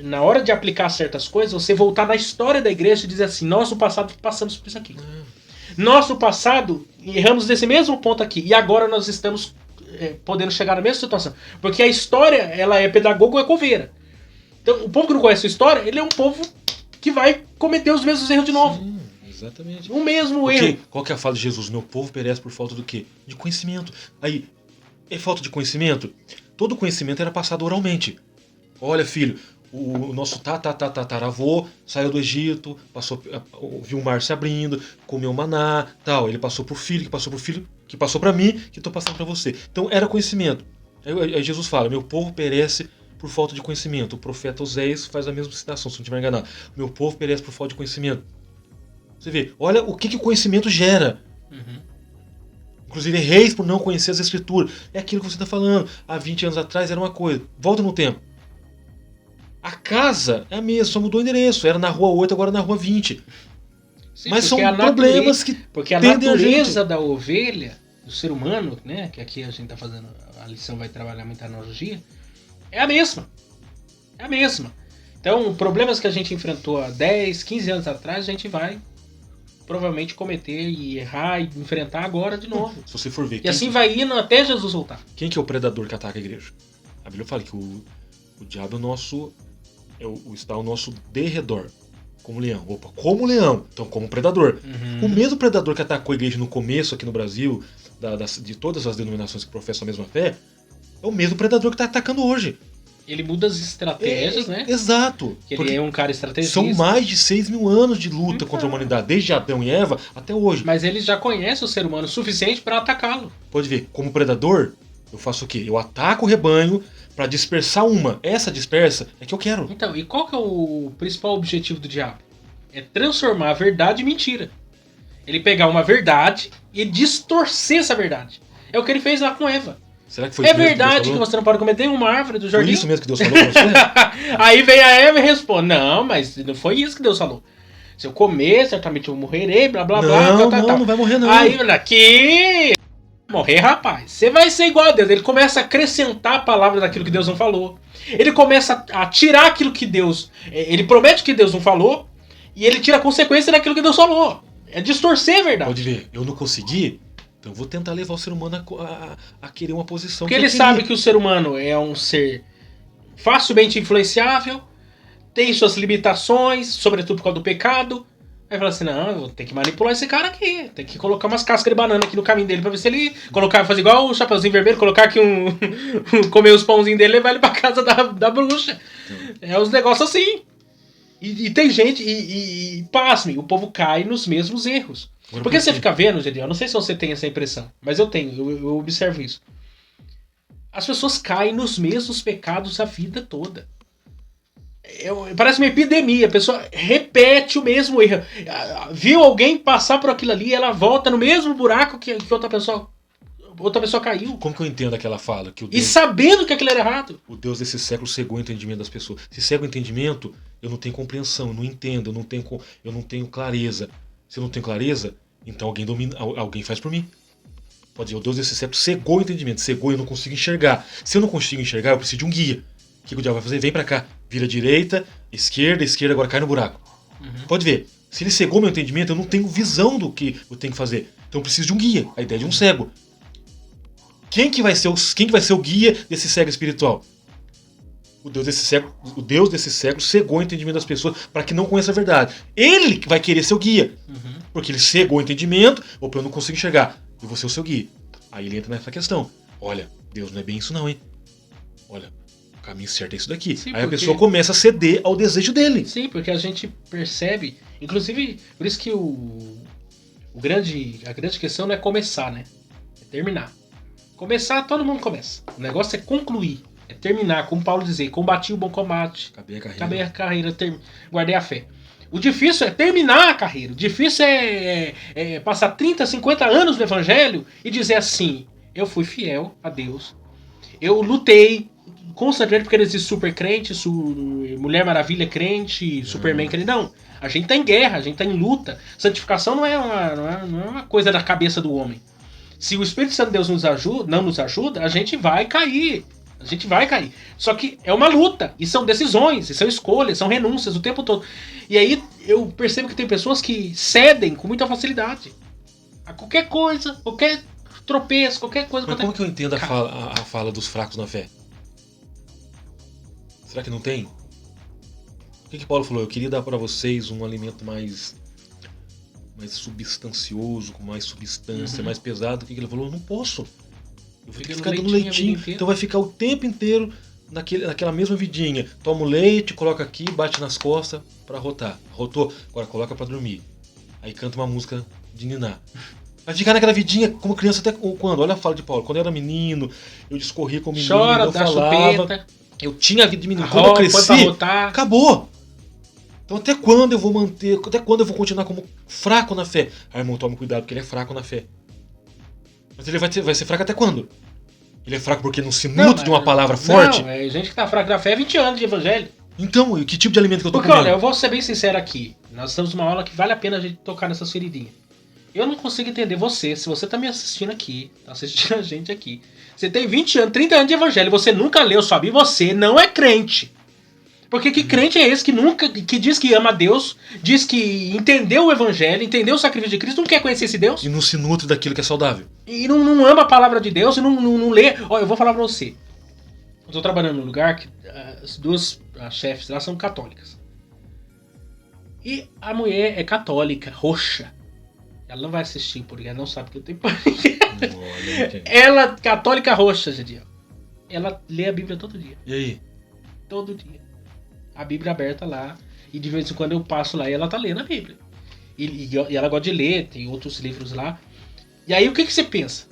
na hora de aplicar certas coisas, você voltar na história da igreja e dizer assim, nós no passado passamos por isso aqui. Nós no passado erramos nesse mesmo ponto aqui, e agora nós estamos podendo chegar na mesma situação. Porque a história, ela é pedagogo ou é coveira. Então, o povo que não conhece a história, ele é um povo que vai cometer os mesmos erros de novo. Sim, exatamente. O mesmo erro. Qual que é a fala de Jesus? Meu povo perece por falta do quê? De conhecimento. Aí, é falta de conhecimento? Todo conhecimento era passado oralmente. Olha, filho, o nosso tataravô saiu do Egito, viu o mar se abrindo, comeu maná, tal. Ele passou pro filho, que passou pro filho, que passou para mim, que estou passando para você. Então era conhecimento. Aí Jesus fala, meu povo perece por falta de conhecimento. O profeta Oséias faz a mesma citação, se não estiver enganado. Meu povo perece por falta de conhecimento. Você vê, olha o que o conhecimento gera. Inclusive, reis por não conhecer as escrituras. É aquilo que você está falando. Há 20 anos atrás era uma coisa. Volta no tempo. A casa é a mesma, só mudou o endereço. Era na rua 8, agora na rua 20. Sim, mas são problemas que porque a natureza da ovelha, do ser humano, né, que aqui a gente está fazendo, a lição vai trabalhar muita analogia, é a mesma. É a mesma. Então, problemas que a gente enfrentou há 10, 15 anos atrás, a gente vai provavelmente cometer e errar e enfrentar agora de novo. Se você for ver. E assim vai indo até Jesus voltar. Quem que é o predador que ataca a igreja? A Bíblia fala que o diabo é o nosso. Está ao nosso derredor. Como leão. Opa, como leão. Então, como predador. O mesmo predador que atacou a igreja no começo aqui no Brasil, de todas as denominações que professam a mesma fé, é o mesmo predador que está atacando hoje. Ele muda as estratégias, né? Exato. Que ele é um cara estrategista. São mais de 6 mil anos de luta contra a humanidade, desde Adão e Eva até hoje. Mas ele já conhece o ser humano o suficiente para atacá-lo. Pode ver, como predador, eu faço o quê? Eu ataco o rebanho para dispersar uma. Essa dispersa é que eu quero. Então, e qual que é o principal objetivo do diabo? É transformar a verdade em mentira. Ele pegar uma verdade e distorcer essa verdade. É o que ele fez lá com Eva. Será que foi É isso mesmo verdade que que você não pode comer uma árvore do jardim? Foi isso mesmo que Deus falou pra você? Aí vem a Eva e responde, não, mas não foi isso que Deus falou. Se eu comer, certamente eu morrerei, blá blá blá. Não vai morrer não. Aí, aqui... Morrer, rapaz. Você vai ser igual a Deus. Ele começa a acrescentar a palavra daquilo que Deus não falou. Ele começa a tirar aquilo que Deus... Ele promete que Deus não falou e ele tira a consequência daquilo que Deus falou. É distorcer a verdade. Pode ver, eu não consegui, então eu vou tentar levar o ser humano a querer uma posição. Porque ele sabe que o ser humano é um ser facilmente influenciável, tem suas limitações, sobretudo por causa do pecado. Aí fala assim, não, eu vou ter que manipular esse cara aqui. Tem que colocar umas cascas de banana aqui no caminho dele pra ver se ele... fazer igual o Chapeuzinho Vermelho, colocar aqui comer os pãozinhos dele e levar ele pra casa da bruxa. É uns negócios assim. E tem gente... E pasme, o povo cai nos mesmos erros. Porque você fica vendo, Gedeão, eu não sei se você tem essa impressão, mas eu tenho, eu observo isso. As pessoas caem nos mesmos pecados a vida toda. Parece uma epidemia, a pessoa repete o mesmo erro. Viu alguém passar por aquilo ali, ela volta no mesmo buraco que outra pessoa caiu. Como que eu entendo aquela fala? Que e sabendo que aquilo era errado. O Deus desse século cegou o entendimento das pessoas. Se cega o entendimento, eu não tenho compreensão, eu não entendo, eu não tenho clareza. Se eu não tenho clareza, então alguém faz por mim. Pode dizer, o Deus desse século cegou o entendimento, cegou e eu não consigo enxergar. Se eu não consigo enxergar, eu preciso de um guia. O que o diabo vai fazer? Vem pra cá, vira direita, esquerda, agora cai no buraco. Pode ver, se ele cegou meu entendimento, eu não tenho visão do que eu tenho que fazer. Então eu preciso de um guia, a ideia de um cego. Quem que vai ser o guia desse cego espiritual? O Deus desse século cegou o entendimento das pessoas para que não conheça a verdade. Ele vai querer ser o guia. Porque ele cegou o entendimento, ou eu não consigo enxergar. E você é o seu guia. Aí ele entra nessa questão. Olha, Deus não é bem isso não, hein? Olha, o caminho certo é isso daqui. Sim, aí a pessoa começa a ceder ao desejo dele. Sim, porque a gente percebe... Inclusive, por isso que a grande questão não é começar, né? É terminar. Começar, todo mundo começa. O negócio é concluir. É terminar, como Paulo dizia, combati o bom combate. Acabei a carreira, guardei a fé. O difícil é terminar a carreira. O difícil é passar 30, 50 anos no evangelho e dizer assim, eu fui fiel a Deus. Eu lutei constantemente porque existe super crente, Mulher Maravilha crente, Superman crente. Não. A gente tá em guerra, a gente tá em luta. Santificação não é uma coisa da cabeça do homem. Se o Espírito Santo de Deus não nos ajuda, a gente vai cair. A gente vai cair. Só que é uma luta. E são decisões, e são escolhas, são renúncias o tempo todo. E aí eu percebo que tem pessoas que cedem com muita facilidade. A qualquer coisa, qualquer tropeço, qualquer coisa. Mas como que eu entendo a fala dos fracos na fé? Será que não tem? O que Paulo falou? Eu queria dar para vocês um alimento mais substancioso, com mais substância, mais pesado. O que ele falou? Eu não posso. Eu vou ter que ficar dando leitinho. Então vai ficar o tempo inteiro naquela mesma vidinha. Toma o leite, coloca aqui, bate nas costas para rotar. Rotou, agora coloca para dormir. Aí canta uma música de ninar. Vai ficar naquela vidinha como criança até quando? Olha a fala de Paulo. Quando eu era menino, eu discorria com o menino, chora, eu dá falava. chupeta. Eu tinha a vida de menino. Quando eu cresci, acabou. Então até quando eu vou manter, até quando eu vou continuar como fraco na fé? Irmão, tome cuidado, porque ele é fraco na fé. Mas ele vai ser fraco até quando? Ele é fraco porque não se nutre de uma palavra forte? Não, é gente que tá fraco na fé 20 anos de evangelho. Então, e que tipo de alimento que eu tô porque, comendo? Olha, eu vou ser bem sincero aqui. Nós estamos numa aula que vale a pena a gente tocar nessas feridinhas. Eu não consigo entender você, se você tá me assistindo aqui, tá assistindo a gente aqui. Você tem 20 anos, 30 anos de evangelho, você nunca leu sua Bíblia, você não é crente. Porque que crente é esse que diz que ama a Deus, diz que entendeu o evangelho, entendeu o sacrifício de Cristo, não quer conhecer esse Deus? E não se nutre daquilo que é saudável. E não ama a palavra de Deus e não lê. Olha, eu vou falar pra você. Eu tô trabalhando num lugar que as duas chefes lá são católicas. E a mulher é católica, roxa. Ela não vai assistir porque ela não sabe que eu tenho Ela, católica roxa, Gediel. Ela lê a Bíblia todo dia. E aí? Todo dia. A Bíblia aberta lá. E de vez em quando eu passo lá e ela tá lendo a Bíblia. E ela gosta de ler, tem outros livros lá. E aí o que você pensa?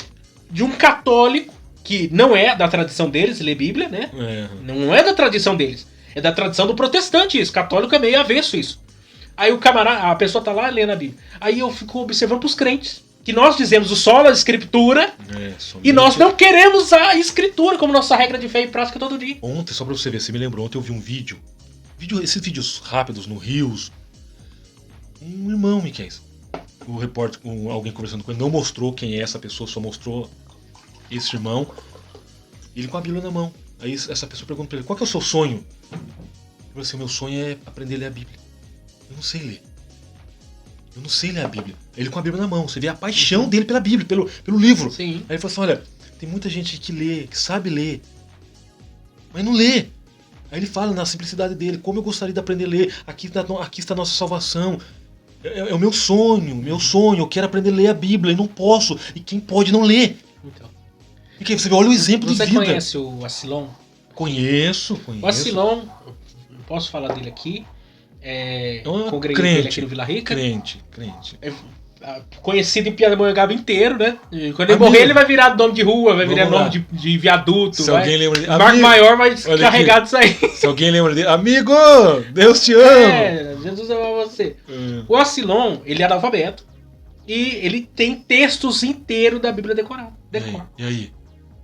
De um católico que não é da tradição deles, ler Bíblia, né? Não é da tradição deles. É da tradição do protestante isso. Católico é meio avesso isso. Aí a pessoa tá lá lendo a Bíblia. Aí eu fico observando pros crentes. Que nós dizemos o solo, a escritura. E nós não queremos a escritura como nossa regra de fé e prática todo dia. Ontem, só pra você ver, você me lembrou, ontem eu vi um vídeo. Esses vídeos rápidos no Rios. Um irmão, Miquel. O repórter, alguém conversando com ele, não mostrou quem é essa pessoa, só mostrou esse irmão. Ele com a Bíblia na mão. Aí essa pessoa pergunta pra ele, qual que é o seu sonho? Ele falou assim, meu sonho é aprender a ler a Bíblia. Eu não sei ler. Eu não sei ler a Bíblia. Ele com a Bíblia na mão. Você vê a paixão dele pela Bíblia, pelo livro. Sim. Aí ele falou assim, olha, tem muita gente que lê, que sabe ler, mas não lê. Aí ele fala na simplicidade dele, como eu gostaria de aprender a ler, aqui está a nossa salvação. É o meu sonho, eu quero aprender a ler a Bíblia, e não posso. E quem pode não lê. Então. E que você vê, olha o exemplo de vida. Você conhece o Acilon? Conheço. O Acilon, eu posso falar dele aqui. Congreguei crente, ele aqui no Vila Rica. Crente. Conhecido em Pindamonhangaba inteiro, né? E quando ele morrer, ele vai virar nome de rua, vai virar nome de viaduto. Se alguém lembra de Marco Maior vai descarregar disso aí. Se alguém lembra dele, amigo, Deus te ama. Jesus ama você. O Acilon, ele é analfabeto. E ele tem textos inteiros da Bíblia decorado. E aí?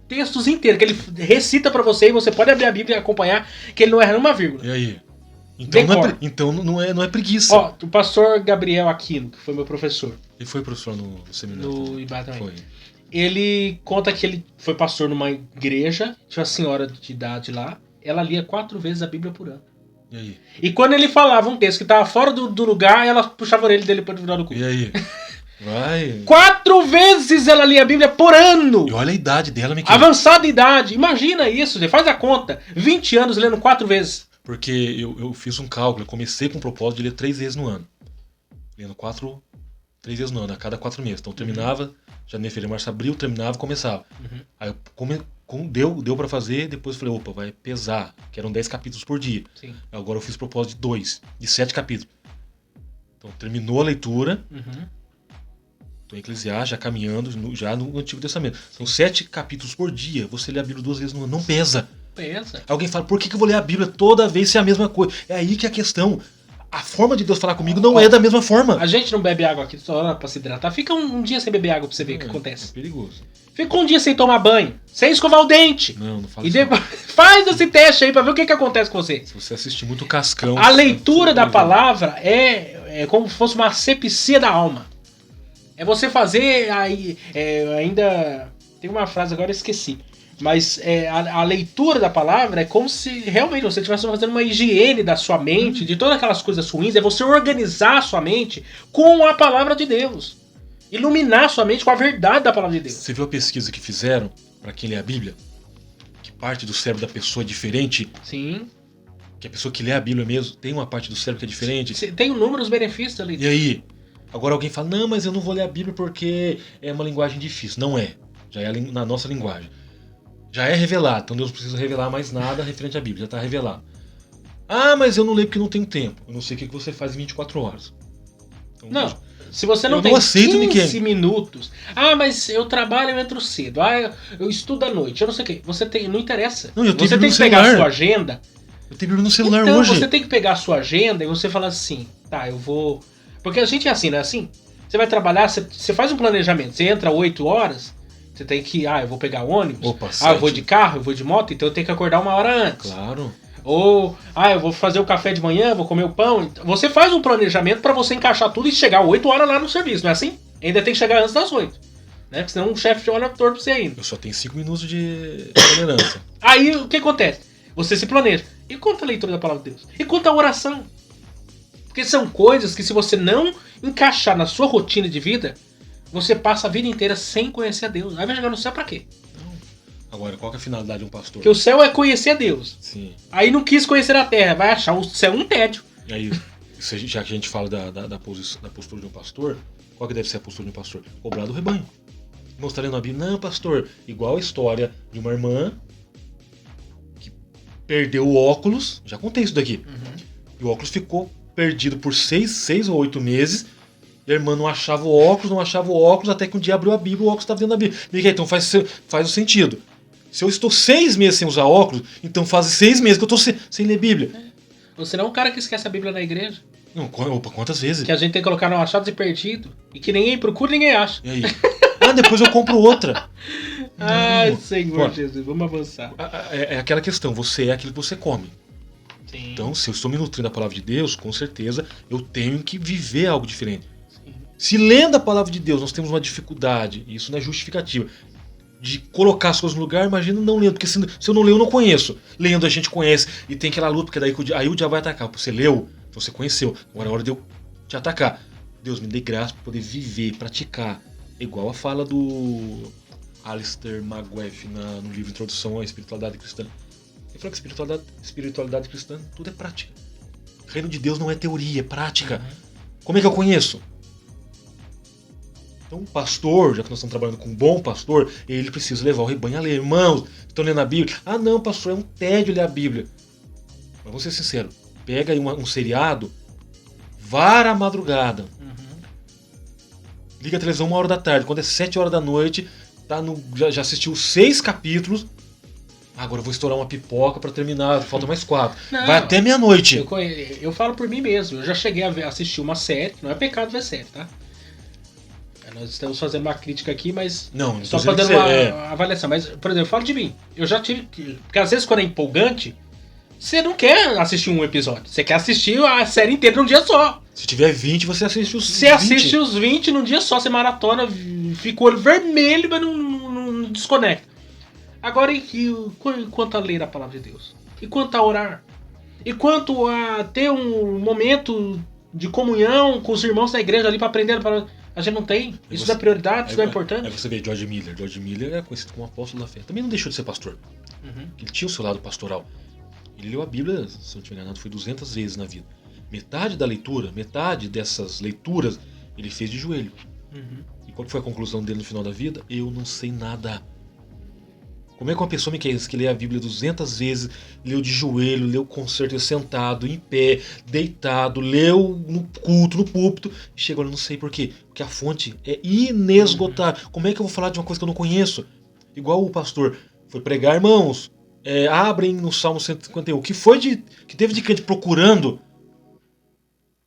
Textos inteiros, que ele recita pra você e você pode abrir a Bíblia e acompanhar, que ele não erra nenhuma vírgula. E aí? Então não é preguiça. Ó, o pastor Gabriel Aquino, que foi meu professor. Ele foi professor no seminário? No IBA também. Foi. Ele conta que ele foi pastor numa igreja, tinha uma senhora de idade lá, ela lia 4 vezes a Bíblia por ano. E aí? E quando ele falava um texto que estava fora do lugar, ela puxava a orelha dele para virar do cu. E aí? Vai. 4 vezes ela lia a Bíblia por ano! E olha a idade dela, Miquel. Avançada idade, imagina isso, você faz a conta. 20 anos lendo 4 vezes. Porque eu fiz um cálculo, eu comecei com o propósito de ler 3 vezes no ano. Lendo 3 vezes no ano, a cada 4 meses. Então eu terminava, janeiro, fevereiro, março, abril, terminava e começava. Aí deu pra fazer, depois eu falei, opa, vai pesar, que eram 10 capítulos por dia. Sim. Agora eu fiz propósito de 2, de 7 capítulos. Então terminou a leitura, tô em Eclesiastes, já caminhando, já no Antigo Testamento. São 7 capítulos por dia, você lê a Bíblia 2 vezes no ano, não pesa. Pensa. Alguém fala, por que eu vou ler a Bíblia toda vez se é a mesma coisa? É aí que é a questão. A forma de Deus falar comigo não é da mesma forma. A gente não bebe água aqui toda hora pra se hidratar. Fica um dia sem beber água pra você ver o que acontece. É perigoso. Fica um dia sem tomar banho, sem escovar o dente. Não fala E isso. depois, faz esse teste aí pra ver o que acontece com você. Se você assistir muito Cascão... A leitura você da vai ver. palavra é como se fosse uma asepsia da alma. É você fazer aí. Ainda. Tem uma frase agora eu esqueci. Mas a leitura da palavra é como se realmente você estivesse fazendo uma higiene da sua mente, de todas aquelas coisas ruins. É você organizar a sua mente com a palavra de Deus. Iluminar a sua mente com a verdade da palavra de Deus. Você viu a pesquisa que fizeram pra quem lê a Bíblia? Que parte do cérebro da pessoa é diferente? Sim. Que a pessoa que lê a Bíblia mesmo tem uma parte do cérebro que é diferente? Tem inúmeros benefícios ali. E aí? Agora alguém fala, não, mas eu não vou ler a Bíblia porque é uma linguagem difícil. Não é. Já é na nossa linguagem. Já é revelado. Então Deus não precisa revelar mais nada referente à Bíblia. Já está revelado. Ah, mas eu não leio porque não tenho tempo. Eu não sei o que você faz em 24 horas. Então, Não. Se você não eu tem não aceito 15 minutos. Ah, mas eu trabalho, eu entro cedo. Ah, eu estudo à noite. Eu não sei o quê. Você tem. Não interessa. Não, eu tenho Você Bíblia tem no que pegar a celular. sua agenda. Eu tenho Bíblia no celular Então, hoje. você tem que pegar a sua agenda e você fala assim, tá, eu vou... Porque a gente é assim, não é assim? Você vai trabalhar, você faz um planejamento, você entra 8 horas, você tem que, eu vou pegar ônibus, Opa, eu vou de carro, eu vou de moto, então eu tenho que acordar 1 hora antes. Claro. Ou, eu vou fazer o café de manhã, vou comer o pão. Você faz um planejamento pra você encaixar tudo e chegar 8 horas lá no serviço, não é assim? Ainda tem que chegar antes das 8. Né? Porque senão o chefe olha torto pra você ainda. Eu só tenho 5 minutos de tolerância. Aí o que acontece? Você se planeja. E quanto a leitura da palavra de Deus? E quanto a oração? Porque são coisas que se você não encaixar na sua rotina de vida, você passa a vida inteira sem conhecer a Deus. Aí vai chegar no céu pra quê? Agora, qual que é a finalidade de um pastor? Porque o céu é conhecer a Deus. Sim. Aí não quis conhecer a terra, vai achar o céu um tédio. E aí, já que a gente fala da postura de um pastor, qual que deve ser a postura de um pastor? Cobrar do rebanho. Mostrar lendo a Bíblia, não, pastor, igual a história de uma irmã que perdeu o óculos, já contei isso daqui, e o óculos ficou perdido por 6 ou 8 meses, e a irmã não achava o óculos, até que um dia abriu a Bíblia e o óculos estava dentro da Bíblia. Miguel, então faz o sentido. Se eu estou 6 meses sem usar óculos, então faz 6 meses que eu estou sem ler Bíblia. Você não é um cara que esquece a Bíblia na igreja. Não, opa, quantas vezes? Que a gente tem que colocar no achados e perdido. E que ninguém procura e ninguém acha. E aí? Depois eu compro outra. Ai, Senhor Pô. Jesus, vamos avançar. É aquela questão, você é aquilo que você come. Sim. Então, se eu estou me nutrindo da palavra de Deus, com certeza eu tenho que viver algo diferente. Sim. Se lendo a palavra de Deus nós temos uma dificuldade, e isso não é justificativa, de colocar as coisas no lugar, imagina não lendo, porque se eu não leio, eu não conheço. Lendo a gente conhece, e tem aquela luta, porque daí aí o diabo vai atacar. Você leu, você conheceu, agora é hora de eu te atacar. Deus me dê graça para poder viver, praticar. Igual a fala do Alistair McGuff no livro Introdução à Espiritualidade Cristã. Ele fala que espiritualidade cristã, tudo é prática. O reino de Deus não é teoria, é prática. Como é que eu conheço? Então, o pastor, já que nós estamos trabalhando com um bom pastor, ele precisa levar o rebanho a ler. Irmãos, estão lendo a Bíblia? Ah, não, pastor, é um tédio ler a Bíblia. Mas vamos ser sinceros, pega aí um seriado, vara a madrugada, liga a televisão 1 hora da tarde, quando é 7 horas da noite, já assistiu 6 capítulos, agora eu vou estourar uma pipoca pra terminar, falta mais 4. Não. Vai até meia-noite. Eu falo por mim mesmo. Eu já cheguei a assistir uma série, não é pecado ver série, tá? Nós estamos fazendo uma crítica aqui, mas Não, só tô dizendo fazendo que uma avaliação. Mas, por exemplo, eu falo de mim. Eu já tive que... Porque às vezes quando é empolgante, você não quer assistir um episódio. Você quer assistir a série inteira num dia só. Se tiver 20, você assiste os 20. Você assiste os 20 num dia só, você maratona, fica o olho vermelho, mas não desconecta. Agora, e quanto a ler a palavra de Deus? E quanto a orar? E quanto a ter um momento de comunhão com os irmãos da igreja ali para aprender a palavra? A gente não tem. Isso não é prioridade, isso não é importante. Aí você vê George Miller. George Miller é conhecido como apóstolo da fé. Também não deixou de ser pastor. Ele tinha o seu lado pastoral. Ele leu a Bíblia, se não estiver enganado, foi 200 vezes na vida. Metade da leitura, metade dessas leituras, ele fez de joelho. E qual foi a conclusão dele no final da vida? Eu não sei nada. Como é que uma pessoa que lê a Bíblia 200 vezes, leu de joelho, leu com certeza sentado, em pé, deitado, leu no culto, no púlpito, e chega, eu não sei por quê. Porque a fonte é inesgotável. Como é que eu vou falar de uma coisa que eu não conheço? Igual o pastor foi pregar, irmãos, abrem no Salmo 151. Que teve de crente procurando?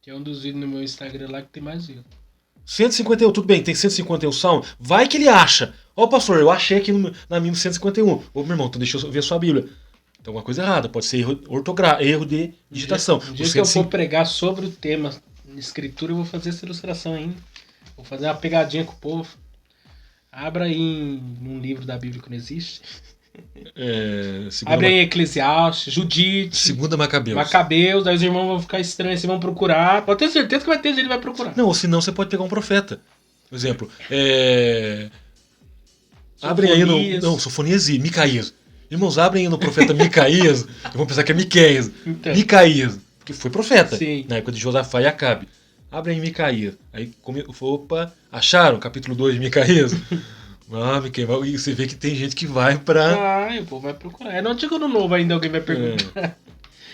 Que é um dos vídeos no meu Instagram lá que tem mais vídeo. 151, tudo bem, tem 151 salmos. Vai que ele acha. Ó, pastor, eu achei aqui na minha 151. Ô, meu irmão, então deixa eu ver a sua Bíblia. Tem alguma coisa errada, pode ser erro de digitação. Um dia que eu for pregar sobre o tema escritura, eu vou fazer essa ilustração ainda. Vou fazer uma pegadinha com o povo. Abra aí num livro da Bíblia que não existe. Abre aí Eclesiastes, Judite, Segunda Macabeus. Aí os irmãos vão ficar estranhos, vocês vão procurar. Pode ter certeza que vai ter gente que vai procurar. Não, ou senão você pode pegar um profeta. Por exemplo, abrem aí no... Não, Sofonias e Micaías. Irmãos, abrem aí no profeta Micaías. Eu vou pensar que é Miqueias. Então. Micaías, porque foi profeta. Sim. Na época de Josafá e Acabe. Abrem aí Micaías. Aí, opa, acharam? Capítulo 2 de Micaías? E você vê que tem gente que vai pra... o povo vai procurar. É no Antigo ou no Novo ainda alguém vai perguntar.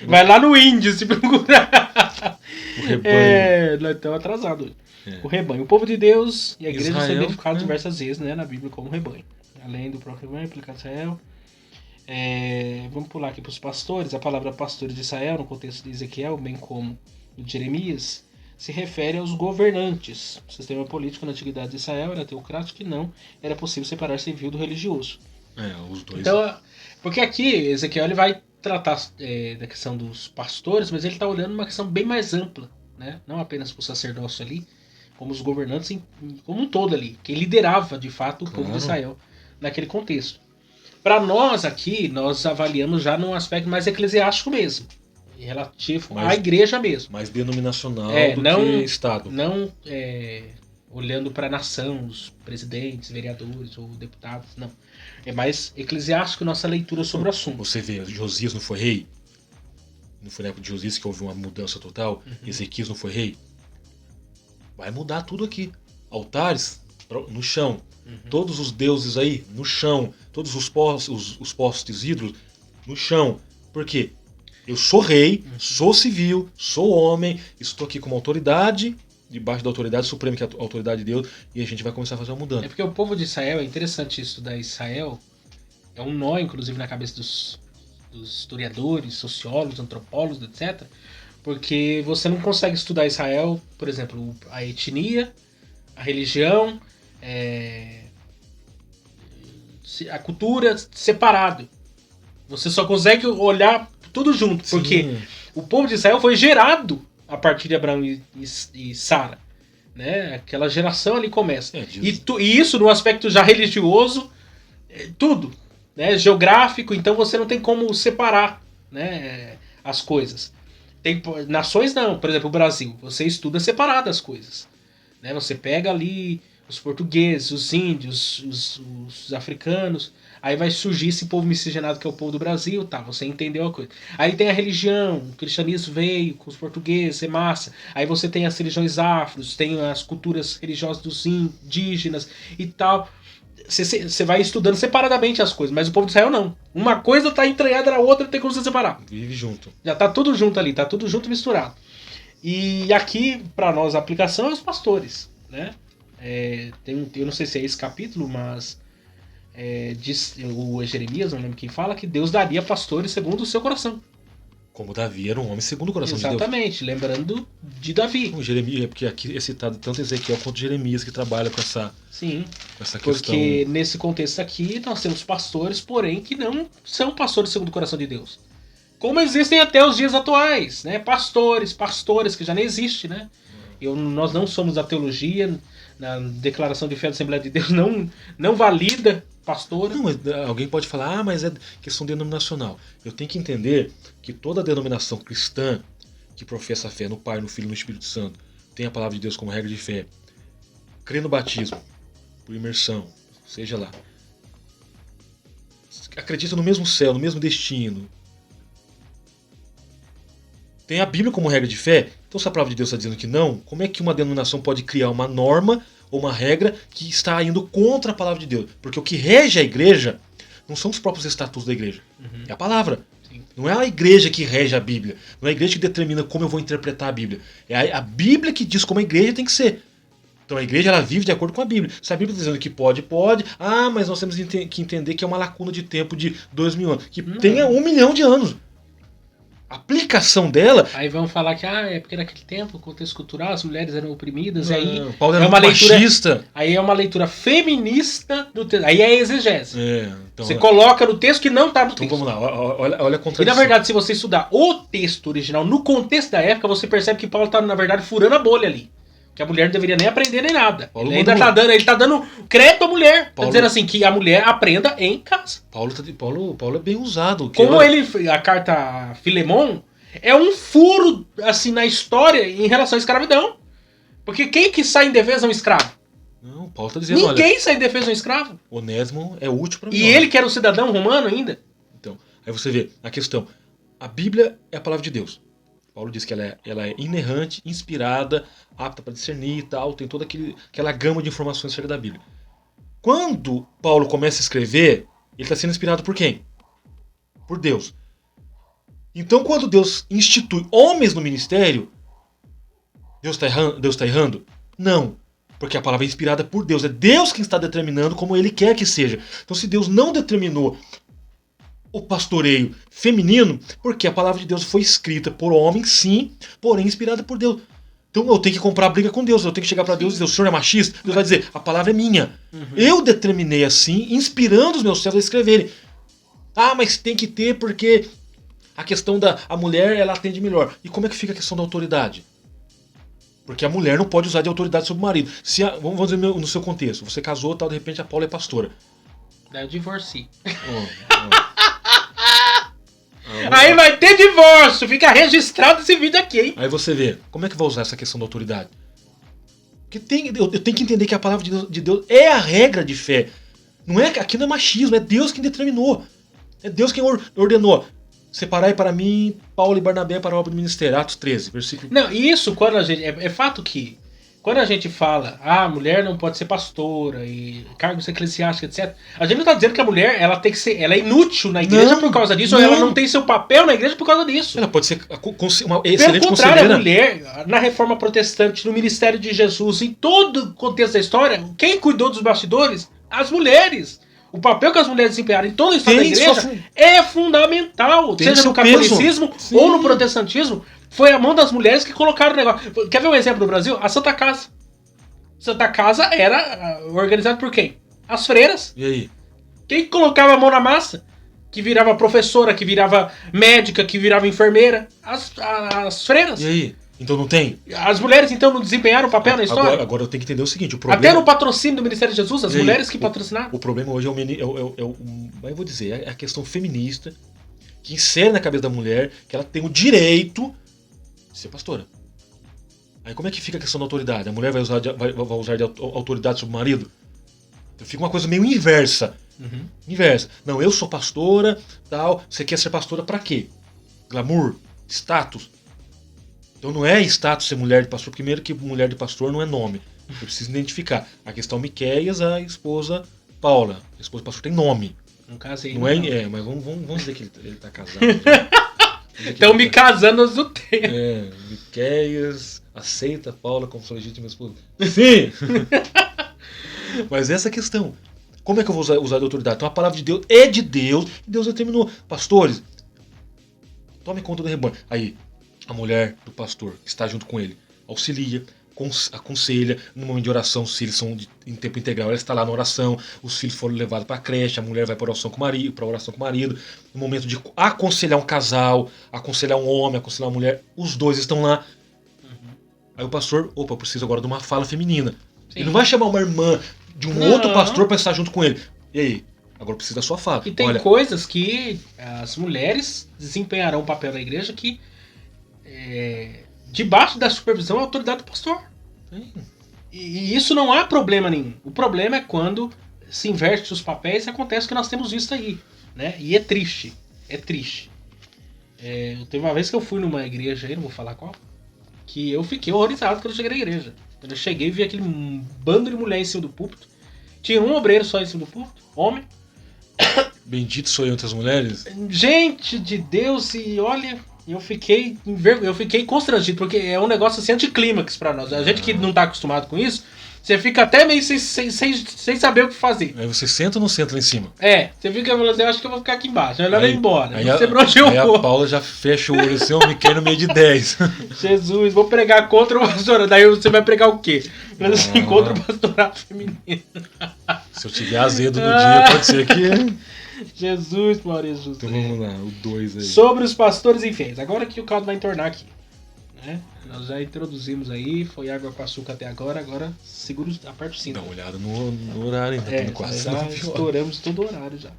Vai lá no Índio se procurar. O rebanho. Nós estamos atrasados. O rebanho. O povo de Deus e a igreja são identificados diversas vezes, né, na Bíblia como rebanho. Além do próprio rebanho, aplicado a Israel. Vamos pular aqui para os pastores. A palavra pastores de Israel, no contexto de Ezequiel, bem como de Jeremias, se refere aos governantes. O sistema político na antiguidade de Israel era teocrático e não era possível separar civil do religioso. Os dois. Então, porque aqui Ezequiel ele vai tratar da questão dos pastores, mas ele está olhando uma questão bem mais ampla, né? Não apenas para o sacerdócio ali, como os governantes como um todo ali, que liderava de fato o povo de Israel naquele contexto. Para nós aqui, nós avaliamos já num aspecto mais eclesiástico mesmo, relativo à igreja mesmo. Mais denominacional não, que Estado. Não olhando para a nação, os presidentes, vereadores ou deputados, não. É mais eclesiástico nossa leitura sobre o assunto. Você vê, Josias não foi rei? Não foi na época de Josias que houve uma mudança total? Ezequias não foi rei? Vai mudar tudo aqui. Altares no chão. Todos os deuses aí no chão. Todos os postes ídolos no chão. Por quê? Eu sou rei, sou civil, sou homem, estou aqui como autoridade, debaixo da autoridade suprema, que é a autoridade de Deus, e a gente vai começar a fazer uma mudança. É porque o povo de Israel, é interessante estudar Israel, é um nó, inclusive, na cabeça dos historiadores, sociólogos, antropólogos, etc. Porque você não consegue estudar Israel, por exemplo, a etnia, a religião, a cultura separado. Você só consegue olhar tudo junto, porque o povo de Israel foi gerado a partir de Abraão e Sara, né? Aquela geração ali começa. E isso no aspecto já religioso, tudo, né? Geográfico, então você não tem como separar, né, as coisas. Tem nações não, por exemplo, o Brasil, você estuda separado as coisas, né? Você pega ali os portugueses, os índios, os africanos, aí vai surgir esse povo miscigenado que é o povo do Brasil, tá? Você entendeu a coisa. Aí tem a religião, o cristianismo veio com os portugueses, é massa. Aí você tem as religiões afros, tem as culturas religiosas dos indígenas e tal. Você vai estudando separadamente as coisas, mas o povo de Israel não. Uma coisa tá entranhada na outra, não tem como você separar. Vive junto. Já tá tudo junto ali, tá tudo junto misturado. E aqui, para nós, a aplicação é os pastores, né? Eu não sei se é esse capítulo, mas diz o Jeremias, não lembro quem fala, que Deus daria pastores segundo o seu coração. Como Davi era um homem segundo o coração de Deus. Exatamente, lembrando de Davi. O Jeremias, porque aqui é citado tanto Ezequiel quanto Jeremias que trabalha com essa, Sim, com essa questão. Porque nesse contexto aqui nós temos pastores, porém, que não são pastores segundo o coração de Deus. Como existem até os dias atuais, né? Pastores que já nem existe, né? Nós não somos da teologia, na declaração de fé da Assembleia de Deus não valida pastor. Não, mas alguém pode falar, mas é questão denominacional. Eu tenho que entender que toda denominação cristã que professa a fé no Pai, no Filho e no Espírito Santo tem a palavra de Deus como regra de fé, crê no batismo, por imersão, seja lá, acredita no mesmo céu, no mesmo destino, tem a Bíblia como regra de fé. Então se a palavra de Deus está dizendo que não, como é que uma denominação pode criar uma norma ou uma regra que está indo contra a palavra de Deus? Porque o que rege a igreja não são os próprios estatutos da igreja, é a palavra. Sim. Não é a igreja que rege a Bíblia, não é a igreja que determina como eu vou interpretar a Bíblia, é a Bíblia que diz como a igreja tem que ser. Então a igreja ela vive de acordo com a Bíblia. Se a Bíblia está dizendo que pode, mas nós temos que entender que é uma lacuna de tempo de 2000 anos, que tenha 1 milhão de anos. A aplicação dela... Aí vão falar que é porque naquele tempo, no contexto cultural, as mulheres eram oprimidas, e aí Paulo era é uma muito leitura, machista. aí é uma leitura feminista do texto. Aí é exegese. Então, Você coloca no texto que não está no então texto. vamos lá, olha a E contradição. na verdade, se você estudar o texto original, no contexto da época, você percebe que Paulo está, na verdade, furando a bolha ali. Que a mulher não deveria nem aprender nem nada. Paulo Ele ainda mandou- ele tá dando crédito à mulher. Tá Paulo- dizendo assim, que a mulher aprenda em casa. Paulo é bem usado. Como a carta a Filemon é um furo, assim, na história em relação à escravidão. Porque quem que sai em defesa de um escravo? Não, Paulo tá dizendo, olha, Ninguém sai em defesa de um escravo. Onésimo é útil para mim. E ele que era um cidadão romano ainda. Então, aí você vê a questão. A Bíblia é a palavra de Deus. Paulo diz que ela é inerrante, inspirada, apta para discernir e tal, tem toda aquela gama de informações acerca da Bíblia. Quando Paulo começa a escrever, ele está sendo inspirado por quem? Por Deus. Então, quando Deus institui homens no ministério, Deus está errando? Não. Porque a palavra é inspirada por Deus. É Deus quem está determinando como Ele quer que seja. Então, se Deus não determinou o pastoreio feminino, porque a palavra de Deus foi escrita por homens, sim, porém inspirada por Deus. Então eu tenho que comprar a briga com Deus, eu tenho que chegar para Deus e dizer, o senhor é machista? Deus vai dizer, a palavra é minha. Eu determinei assim, inspirando os meus servos a escreverem. Mas tem que ter porque a questão a mulher, ela atende melhor. E como é que fica a questão da autoridade? Porque a mulher não pode usar de autoridade sobre o marido. Vamos dizer no seu contexto, você casou, tal, de repente a Paula é pastora. Daí eu divorciei. Aí Aí vai ter divórcio, fica registrado esse vídeo aqui, hein? Aí você vê, como é que vai usar essa questão da autoridade? Porque eu tenho que entender que a palavra de Deus é a regra de fé. Aqui não é machismo, é Deus quem determinou. É Deus quem ordenou. Separai para mim Paulo e Barnabé para a obra do ministério. Atos 13, versículo... Não, isso quando a gente... É fato que quando a gente fala, a mulher não pode ser pastora e cargos eclesiásticos, etc. A gente não está dizendo que a mulher ela tem que ser, ela é inútil na igreja por causa disso, ou ela não tem seu papel na igreja por causa disso. Ela pode ser uma Pelo excelente contrário, conselheira. a mulher, na reforma protestante, no ministério de Jesus, em todo o contexto da história, quem cuidou dos bastidores? As mulheres. O papel que as mulheres desempenharam em toda a história da igreja é fundamental, Tem seja seu no catolicismo peso. ou Sim. no protestantismo. Foi a mão das mulheres que colocaram o negócio. Quer ver um exemplo do Brasil? A Santa Casa. Santa Casa era organizada por quem? As freiras. E aí? Quem colocava a mão na massa? Que virava professora, que virava médica, que virava enfermeira? As freiras. E aí? Então não tem? As mulheres, então, não desempenharam o papel na história? Agora eu tenho que entender o seguinte, o Até problema... no patrocínio do Ministério de Jesus, as E aí? mulheres que patrocinaram. O problema hoje eu vou dizer, é a questão feminista que insere na cabeça da mulher que ela tem o direito de ser pastora. Aí como é que fica a questão da autoridade? A mulher vai usar de autoridade sobre o marido? Então fica uma coisa meio inversa. Inversa. Não, eu sou pastora, tal. Você quer ser pastora pra quê? Glamour? Status? Então não é status ser mulher de pastor. Primeiro que mulher de pastor não é nome. Eu preciso identificar. A questão Miqueias, a esposa Paula. A esposa do pastor tem nome. Não casei. Não é, mas vamos dizer que ele tá casado. Estão me casando no tempo. Miqueias aceita Paula como sua legítima esposa. Sim! Mas essa é a questão. Como é que eu vou usar de autoridade? Então a palavra de Deus é de Deus e Deus determinou. Pastores, tome conta do rebanho. Aí, a mulher do pastor que está junto com ele auxilia, aconselha. No momento de oração, os filhos são em tempo integral, ela está lá na oração, os filhos foram levados para a creche, a mulher vai para oração com o marido. No momento de aconselhar um casal, aconselhar um homem, aconselhar uma mulher, os dois estão lá. Aí o pastor, eu preciso agora de uma fala feminina. Sim. Ele não vai chamar uma irmã de um outro pastor para estar junto com ele. E aí? Agora precisa da sua fala. E tem coisas que as mulheres desempenharão um papel na igreja que debaixo da supervisão é a autoridade do pastor. E isso não há problema nenhum. O problema é quando se inverte os papéis e acontece o que nós temos visto aí. Né? E é triste. É triste. Teve uma vez que eu fui numa igreja aí, não vou falar qual, que eu fiquei horrorizado quando eu cheguei na igreja. Quando eu cheguei e vi aquele bando de mulher em cima do púlpito. Tinha um obreiro só em cima do púlpito, homem. Bendito sou eu entre as mulheres. Gente de Deus, e olha, eu fiquei constrangido, porque é um negócio assim anticlímax pra nós. A gente que não tá acostumado com isso, Você fica até meio sem saber o que fazer. Aí você senta ou não senta lá em cima? Você fica falando assim, eu acho que eu vou ficar aqui embaixo. É melhor ir embora. Aí, Não sei pra onde eu aí a vou. Paula já fecha o olho assim, me quer no meio de 10. Jesus, vou pregar contra o pastorato. Daí você vai pregar o quê? Assim, contra o pastorato feminino. Se eu tiver azedo no dia, pode ser que... Jesus, Maurício. Então vamos lá, o 2 aí. Sobre os pastores infiéis. Agora que o caldo vai entornar aqui. Né? Nós já introduzimos aí, foi água com açúcar até agora segura, aperta o cinto. Dá uma olhada no horário ainda, estamos quase já 9 horas. estouramos todo o horário já.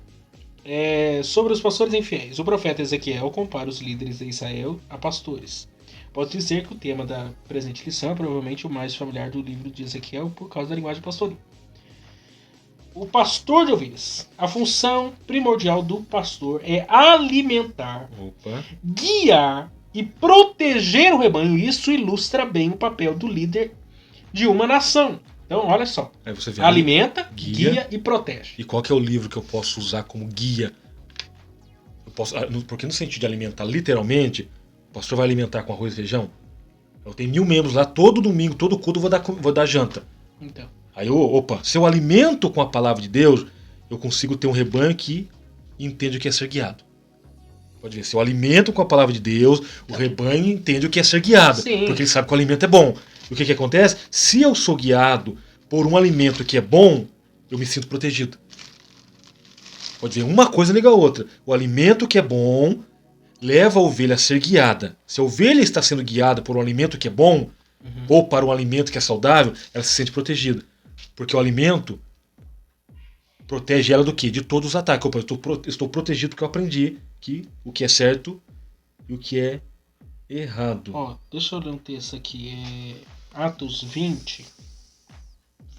Sobre os pastores infiéis. O profeta Ezequiel compara os líderes de Israel a pastores. Pode dizer que o tema da presente lição é provavelmente o mais familiar do livro de Ezequiel por causa da linguagem pastoril. O pastor de ovelhas. A função primordial do pastor é alimentar, guiar e proteger o rebanho. Isso ilustra bem o papel do líder de uma nação. Então, olha só. Aí você vê alimenta, guia e protege. E qual que é o livro que eu posso usar como guia? Porque no sentido de alimentar, literalmente, o pastor vai alimentar com arroz e feijão? Eu tenho 1000 membros lá, todo domingo, todo culto eu vou dar janta. Então. Aí, se eu alimento com a palavra de Deus, eu consigo ter um rebanho que entende o que é ser guiado. Pode ver, se eu alimento com a palavra de Deus, o rebanho entende o que é ser guiado. Sim. Porque ele sabe que o alimento é bom. E o que acontece? Se eu sou guiado por um alimento que é bom, eu me sinto protegido. Pode ver, uma coisa liga a outra. O alimento que é bom leva a ovelha a ser guiada. Se a ovelha está sendo guiada por um alimento que é bom, ou para um alimento que é saudável, ela se sente protegida. Porque o alimento protege ela do quê? De todos os ataques. Opa, eu estou protegido porque eu aprendi que o que é certo e o que é errado. Deixa eu ler um texto aqui. Atos 20,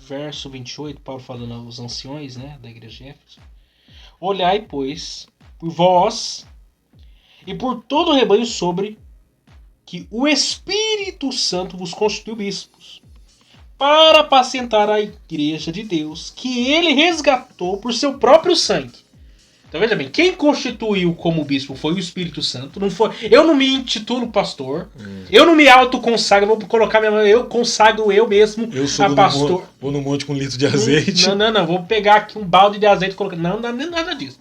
verso 28, Paulo falando aos anciões, né, da igreja de Éfeso. Olhai, pois, por vós e por todo o rebanho sobre que o Espírito Santo vos constituiu bispos, para apacentar a igreja de Deus, que ele resgatou por seu próprio sangue. Então veja bem, quem constituiu como bispo foi o Espírito Santo, não foi. Eu não me intitulo pastor, eu não me autoconsagro, vou colocar minha mão, eu consagro eu mesmo a pastor. Vou no monte com um litro de azeite. Não, vou pegar aqui um balde de azeite e colocar. Não, nada disso.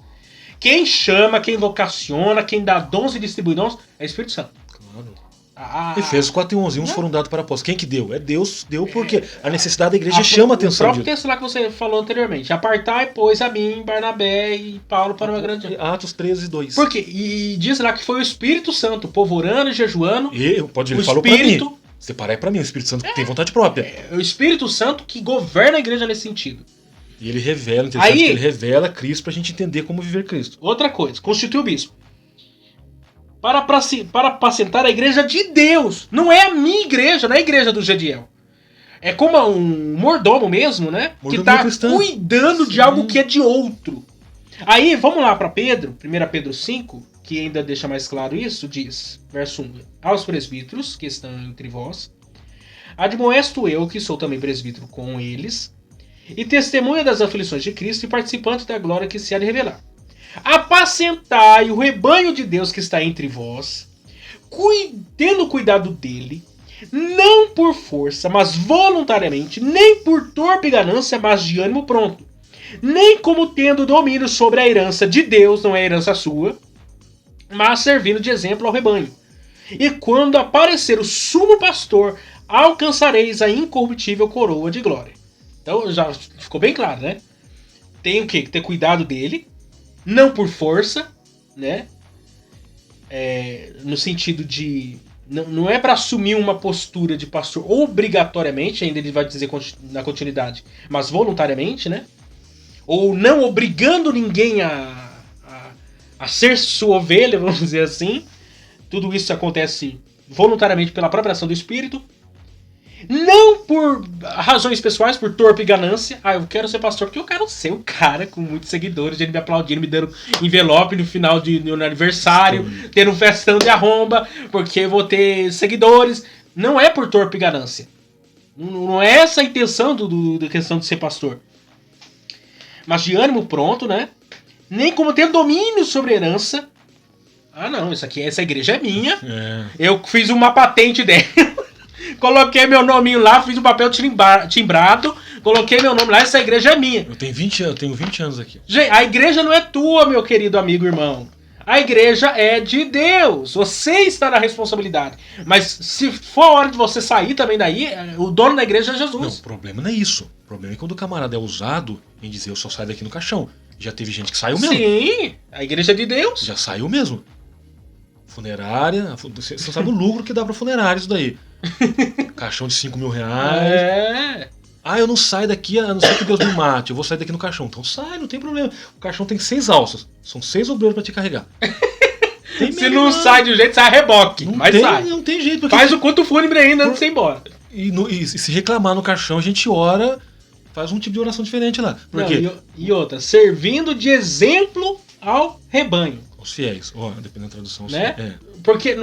Quem chama, quem vocaciona, quem dá dons e distribui dons é o Espírito Santo. Claro. Efésios 4:11, uns foram dados para apóstolos. Quem que deu? É Deus, deu porque a necessidade da igreja chama a atenção. O próprio texto lá que você falou anteriormente. Apartai, pois, a mim, Barnabé e Paulo para uma grande... Atos 13:2. Por quê? E diz lá que foi o Espírito Santo, o povo orando e jejuando. Ele falou para mim. Separai para mim, o Espírito Santo que tem vontade própria. É o Espírito Santo que governa a igreja nesse sentido. E ele revela, interessante que ele revela Cristo pra gente entender como viver Cristo. Outra coisa, constitui o bispo. Para apacentar a igreja de Deus. Não é a minha igreja, não é a igreja do Gediel. É como um mordomo mesmo, né? Mordomo que está cuidando de algo que é de outro. Aí, vamos lá para Pedro, 1 Pedro 5, que ainda deixa mais claro isso, diz, verso 1. Aos presbíteros que estão entre vós, admoesto eu, que sou também presbítero com eles, e testemunha das aflições de Cristo e participante da glória que se há de revelar. Apacentai o rebanho de Deus que está entre vós, tendo cuidado dele, não por força, mas voluntariamente, nem por torpe ganância, mas de ânimo pronto, nem como tendo domínio sobre a herança de Deus, não é herança sua, mas servindo de exemplo ao rebanho. E quando aparecer o sumo pastor, alcançareis a incorruptível coroa de glória. Então já ficou bem claro, né? Tem que ter cuidado dele, não por força, né? No sentido de... Não é para assumir uma postura de pastor obrigatoriamente, ainda ele vai dizer na continuidade, mas voluntariamente, né? Ou não obrigando ninguém a ser sua ovelha, vamos dizer assim. Tudo isso acontece voluntariamente pela própria ação do Espírito. Não por razões pessoais, por torpe ganância. Eu quero ser pastor porque eu quero ser o cara com muitos seguidores, ele me aplaudindo, me dando envelope no final no aniversário, tendo um festão de arromba, porque eu vou ter seguidores. Não é por torpe ganância. Não é essa a intenção da questão de ser pastor. Mas de ânimo pronto, né? Nem como ter domínio sobre a herança. Não, essa igreja é minha. Eu fiz uma patente dela. coloquei meu nominho lá, fiz um papel timbrado, coloquei meu nome lá, essa igreja é minha. Eu tenho 20 anos aqui. Gente, a igreja não é tua, meu querido amigo irmão. A igreja é de Deus. Você está na responsabilidade. Mas se for a hora de você sair também daí, o dono da igreja é Não, Jesus. o problema não é isso. O problema é quando o camarada é usado em dizer eu só saio daqui no caixão. Já teve gente que saiu mesmo. Sim, a igreja é de Deus. Já saiu mesmo. Funerária. Você não sabe o lucro que dá pra funerária isso daí. Caixão de 5 mil reais. É. Ah, eu não saio daqui, a não ser que Deus me mate. Eu vou sair daqui no caixão. Então sai, não tem problema. O caixão tem 6 alças. São 6 obreiros pra te carregar. Tem Se não sai de um jeito, sai a reboque. não Mas tem, sai. Não tem jeito. Porque Faz o culto fúnebre ainda antes de você ir embora. e se reclamar no caixão, a gente ora, faz um tipo de oração diferente lá. Por Não, quê? e outra, servindo de exemplo ao rebanho. Os fiéis. Ó, dependendo da tradução. Né? É. Porque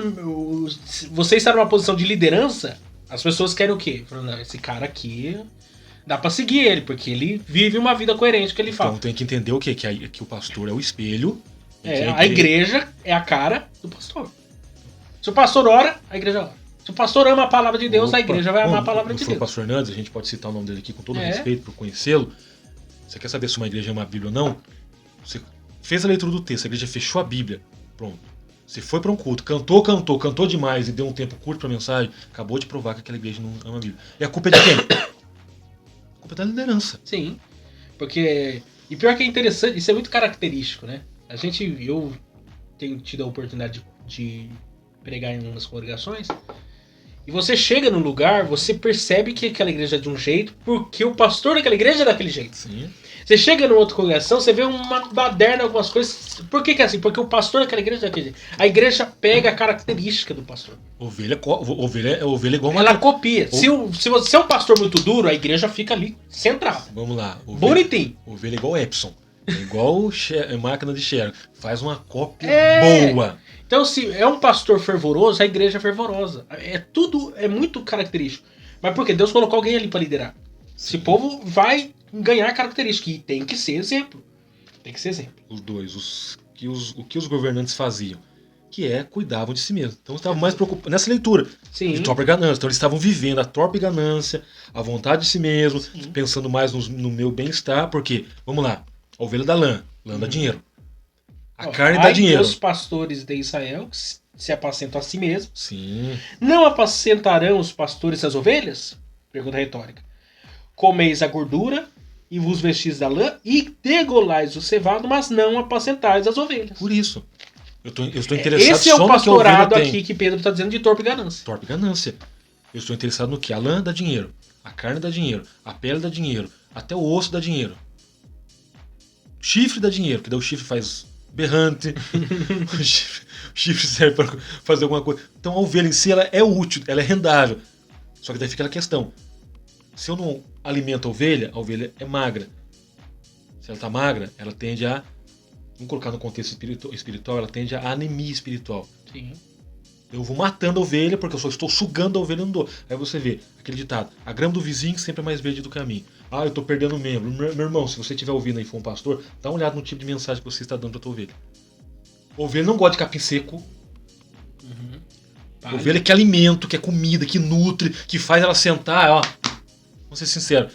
se você está numa posição de liderança, as pessoas querem o quê? Falam, não, esse cara aqui dá pra seguir ele, porque ele vive uma vida coerente com o que ele fala. Então tem que entender o quê? Que o pastor é o espelho. e que A igreja é a cara do pastor. Se o pastor ora, a igreja ora. Se o pastor ama a palavra de Deus, Opa. a igreja vai amar Bom, a palavra de foi o Deus. pastor Hernandes, a gente pode citar o nome dele aqui com todo É. respeito por conhecê-lo. Você quer saber se uma igreja ama a Bíblia ou não? Você fez a leitura do texto, a igreja fechou a Bíblia. Pronto. Você foi para um culto, cantou demais e deu um tempo curto para a mensagem, acabou de provar que aquela igreja não ama a Bíblia. E a culpa é de quem? A culpa é da liderança. Sim. Porque. E pior que é interessante, isso é muito característico, né? Eu tenho tido a oportunidade de pregar em umas congregações. E você chega no lugar, você percebe que aquela igreja é de um jeito, porque o pastor daquela igreja é daquele jeito. Sim. Você chega numa outra congregação, você vê uma baderna, algumas coisas. Por que é assim? Porque o pastor daquela igreja é daquele jeito. A igreja pega a característica do pastor. Ovelha é igual uma. Ela copia. Se você é um pastor muito duro, a igreja fica ali, centrada. Vamos lá. Bonitinho. Ovelha é igual Epson. É igual máquina de Sherry. Faz uma cópia boa. Então, se é um pastor fervoroso, a igreja é fervorosa. É muito característico. Mas por quê? Deus colocou alguém ali para liderar. Esse povo vai ganhar característica. E tem que ser exemplo. Tem que ser exemplo. Os dois. O que os governantes faziam? Que cuidavam de si mesmos. Então estavam mais preocupados. Nessa leitura. Sim. De torpe ganância. Então eles estavam vivendo a torpe ganância, a vontade de si mesmo, Sim. pensando mais no meu bem-estar. Porque, vamos lá, a ovelha dá lã dá dinheiro. A carne dá dinheiro. Os pastores de Israel que se apacentam a si mesmos. Sim. Não apacentarão os pastores as ovelhas? Pergunta retórica. Comeis a gordura e vos vestis da lã e degolais o cevado, mas não apacentais as ovelhas. Por isso. Eu estou interessado Esse é só o no que a ovelha pastorado tem. aqui que Pedro está dizendo de torpe ganância. Torpe ganância. Eu estou interessado no que? A lã dá dinheiro. A carne dá dinheiro. A pele dá dinheiro. Até o osso dá dinheiro. Chifre dá dinheiro, que daí o chifre faz berrante. o chifre serve para fazer alguma coisa. Então a ovelha em si ela é útil, ela é rendável. Só que daí fica aquela questão. Se eu não alimento a ovelha é magra. Se ela está magra, ela tende a... Vamos colocar no contexto espiritual, ela tende a anemia espiritual. Sim. Eu vou matando a ovelha porque eu só estou sugando a ovelha e não dou. Aí você vê aquele ditado: a grama do vizinho sempre é mais verde do que a minha. Ah, eu estou perdendo membro. Meu irmão, se você estiver ouvindo aí e for um pastor, dá uma olhada no tipo de mensagem que você está dando para tua ovelha. Ovelha não gosta de capim seco. Uhum. Ovelha que é alimento, que é comida, que nutre, que faz ela sentar, ó. Vamos ser sinceros.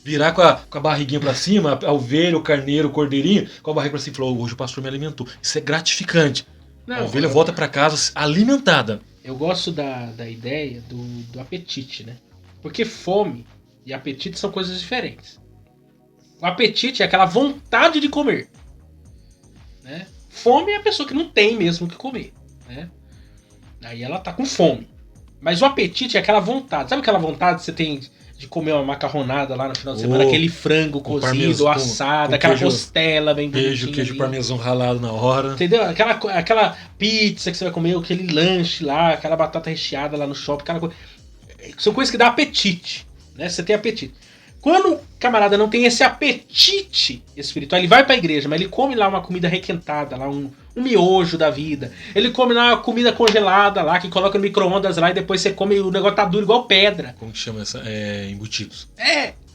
Virar com a barriguinha pra cima, a ovelha, o carneiro, o cordeirinho, com a barriga pra cima e falou: hoje o pastor me alimentou. Isso é gratificante. Não, A ovelha volta para casa alimentada. Eu gosto da ideia do apetite, né? Porque fome e apetite são coisas diferentes. O apetite é aquela vontade de comer, né? Fome é a pessoa que não tem mesmo o que comer, né? Aí ela tá com fome. Mas o apetite é aquela vontade. Sabe aquela vontade que você tem de comer uma macarronada lá no final de semana? Aquele frango cozido, assado, aquela costela bem bonitinha. Queijo parmesão ralado na hora. Entendeu? Aquela pizza que você vai comer, aquele lanche lá, aquela batata recheada lá no shopping, aquela coisa. São coisas que dão apetite, né? Você tem apetite. Quando o camarada não tem esse apetite espiritual, ele vai pra igreja, mas ele come lá uma comida requentada, lá um miojo da vida. Ele come lá uma comida congelada lá, que coloca no micro-ondas lá e depois você come e o negócio tá duro igual pedra. Como que chama essa? Embutidos.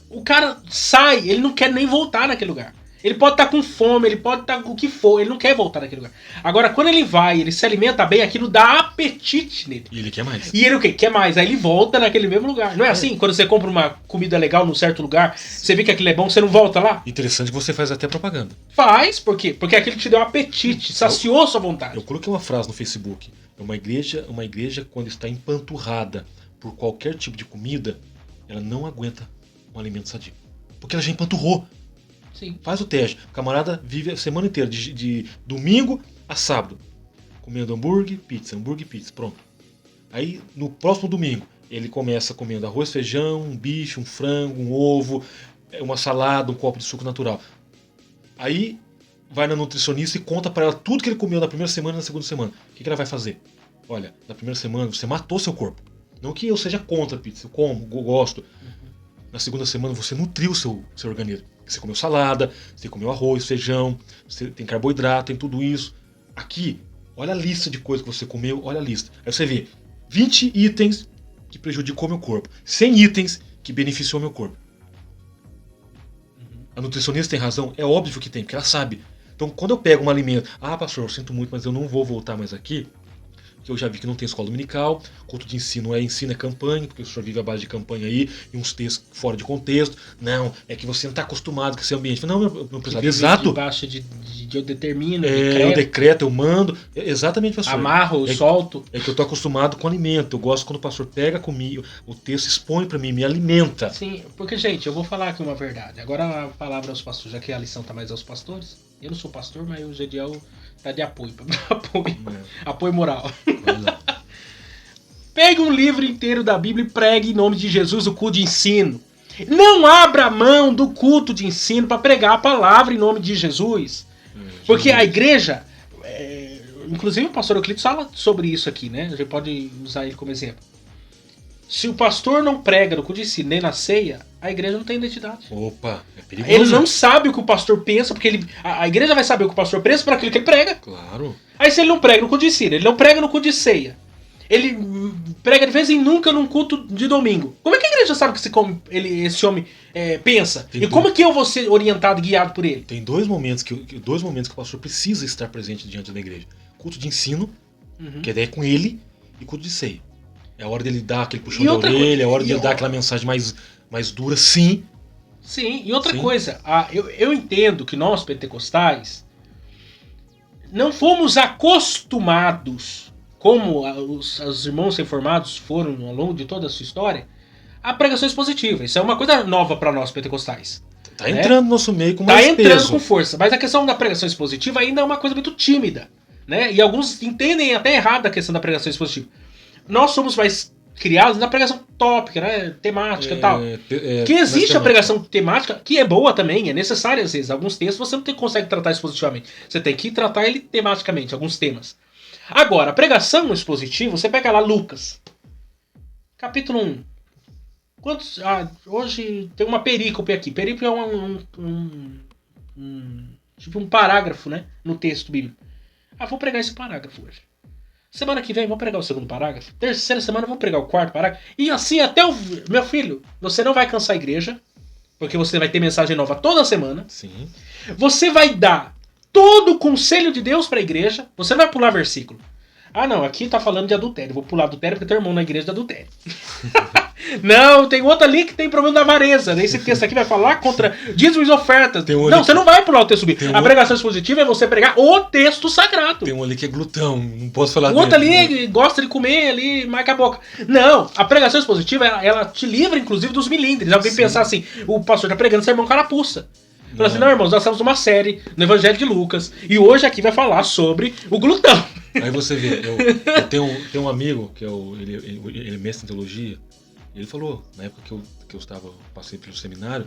O cara sai, ele não quer nem voltar naquele lugar. Ele pode estar com fome, ele pode estar com o que for, ele não quer voltar naquele lugar. Agora, quando ele vai, ele se alimenta bem, aquilo dá apetite nele. E ele quer mais. E ele o quê? Quer mais. Aí ele volta naquele mesmo lugar. Não é assim? Quando você compra uma comida legal num certo lugar, você vê que aquilo é bom, você não volta lá? Interessante que você faz até propaganda. Faz, por quê? Porque aquilo te deu apetite, saciou sua vontade. Eu coloquei uma frase no Facebook. Uma igreja quando está empanturrada por qualquer tipo de comida, ela não aguenta um alimento sadio. Porque ela já empanturrou. Sim. Faz o teste. O camarada vive a semana inteira, de domingo a sábado, comendo hambúrguer, pizza, pronto. Aí, no próximo domingo, ele começa comendo arroz, feijão, um bife, um frango, um ovo, uma salada, um copo de suco natural. Aí, vai na nutricionista e conta pra ela tudo que ele comeu na primeira semana e na segunda semana. O que ela vai fazer? Olha, na primeira semana você matou seu corpo. Não que eu seja contra pizza, eu como, eu gosto. Na segunda semana você nutriu o seu organismo. Você comeu salada, você comeu arroz, feijão, você tem carboidrato, tem tudo isso. Aqui, olha a lista de coisas que você comeu, olha a lista. Aí você vê 20 itens que prejudicou meu corpo, 100 itens que beneficiou meu corpo. A nutricionista tem razão? É óbvio que tem, porque ela sabe. Então, quando eu pego um alimento, pastor, eu sinto muito, mas eu não vou voltar mais aqui, que eu já vi que não tem escola dominical, culto de ensino é campanha, porque o senhor vive à base de campanha aí, e uns textos fora de contexto. Não, é que você não está acostumado com esse ambiente. Não, eu não precisava. Exato. Debaixo de eu determino, eu decreto, eu mando. Exatamente, pastor. Amarro, eu solto. É que eu estou acostumado com alimento. Eu gosto quando o pastor pega comigo, o texto expõe para mim, me alimenta. Sim, porque, gente, eu vou falar aqui uma verdade. Agora a palavra aos pastores, já que a lição tá mais aos pastores. Eu não sou pastor, mas o Gediel tá de apoio. Apoio moral. Pegue um livro inteiro da Bíblia e pregue em nome de Jesus o culto de ensino. Não abra mão do culto de ensino para pregar a palavra em nome de Jesus. Porque a igreja, inclusive o pastor Euclides fala sobre isso aqui, né? A gente pode usar ele como exemplo. Se o pastor não prega no culto de ensino nem na ceia, a igreja não tem identidade. Opa, é perigoso. Ele não sabe o que o pastor pensa, porque a igreja vai saber o que o pastor pensa por aquilo que ele prega. Claro. Aí se ele não prega no culto de ensino, ele não prega no culto de ceia, ele prega de vez em nunca num culto de domingo. Como é que a igreja sabe que esse homem pensa? E como é que eu vou ser orientado, guiado por ele? Tem dois momentos que o pastor precisa estar presente diante da igreja. Culto de ensino, que é com ele, e culto de ceia. É a hora dele dar aquele puxão de orelha, é a hora dele dar aquela mensagem mais dura, sim. Sim, e outra coisa, eu entendo que nós, pentecostais, não fomos acostumados, como os irmãos reformados foram ao longo de toda a sua história, a pregação expositiva. Isso é uma coisa nova para nós, pentecostais. Tá entrando no nosso meio com mais peso. Tá entrando com força, mas a questão da pregação expositiva ainda é uma coisa muito tímida, né? E alguns entendem até errado a questão da pregação expositiva. Nós somos mais criados na pregação tópica, né? Temática e tal. Que existe a pregação temática, que é boa também, é necessária às vezes. Alguns textos você não consegue tratar expositivamente. Você tem que tratar ele tematicamente, alguns temas. Agora, a pregação expositiva, você pega lá Lucas, capítulo 1. Hoje tem uma perícope aqui. Perícope é tipo um parágrafo, né? No texto bíblico. Vou pregar esse parágrafo hoje. Semana que vem vou pregar o segundo parágrafo. Terceira semana vou pregar o quarto parágrafo. E assim até meu filho, você não vai cansar a igreja, porque você vai ter mensagem nova toda semana. Sim. Você vai dar todo o conselho de Deus para a igreja. Você não vai pular versículo. Não, aqui tá falando de adultério. Vou pular adultério porque tem irmão na igreja de adultério. Não, tem outro ali que tem problema da avareza. Esse texto aqui vai falar contra dízimos e ofertas. Não, você não vai pular o texto bíblico. A pregação expositiva é você pregar o texto sagrado. Tem um ali que é glutão, não posso falar dele. O outro ali gosta de comer ali, marca a boca. Não, a pregação expositiva, ela te livra inclusive dos milindres. Alguém pensar assim, o pastor tá pregando sermão carapuça. Fala assim, não, irmãos, nós estamos numa série no Evangelho de Lucas e hoje aqui vai falar sobre o glutão. Aí você vê, eu tenho um amigo que ele é mestre em teologia. Ele falou, na época que eu passei pelo seminário,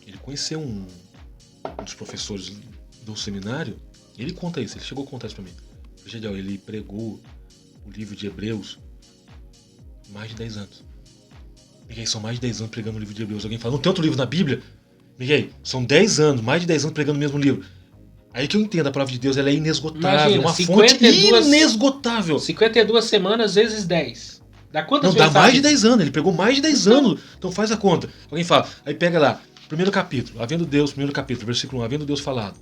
ele conheceu um dos professores do seminário, e ele conta isso, ele chegou a contar isso pra mim. Ele pregou o livro de Hebreus mais de 10 anos. Miguel, são mais de 10 anos pregando o livro de Hebreus. Alguém fala, não tem outro livro na Bíblia? Miguel, são 10 anos, mais de 10 anos pregando o mesmo livro. Aí que eu entendo, a palavra de Deus ela é inesgotável, imagina, uma fonte inesgotável. 52 semanas vezes 10. Dá quantas vezes? Não, dá mais de 10 anos, ele pregou mais de 10 anos. Então faz a conta. Alguém fala, aí pega lá, Primeiro capítulo, havendo Deus, primeiro capítulo, versículo 1, havendo Deus falado.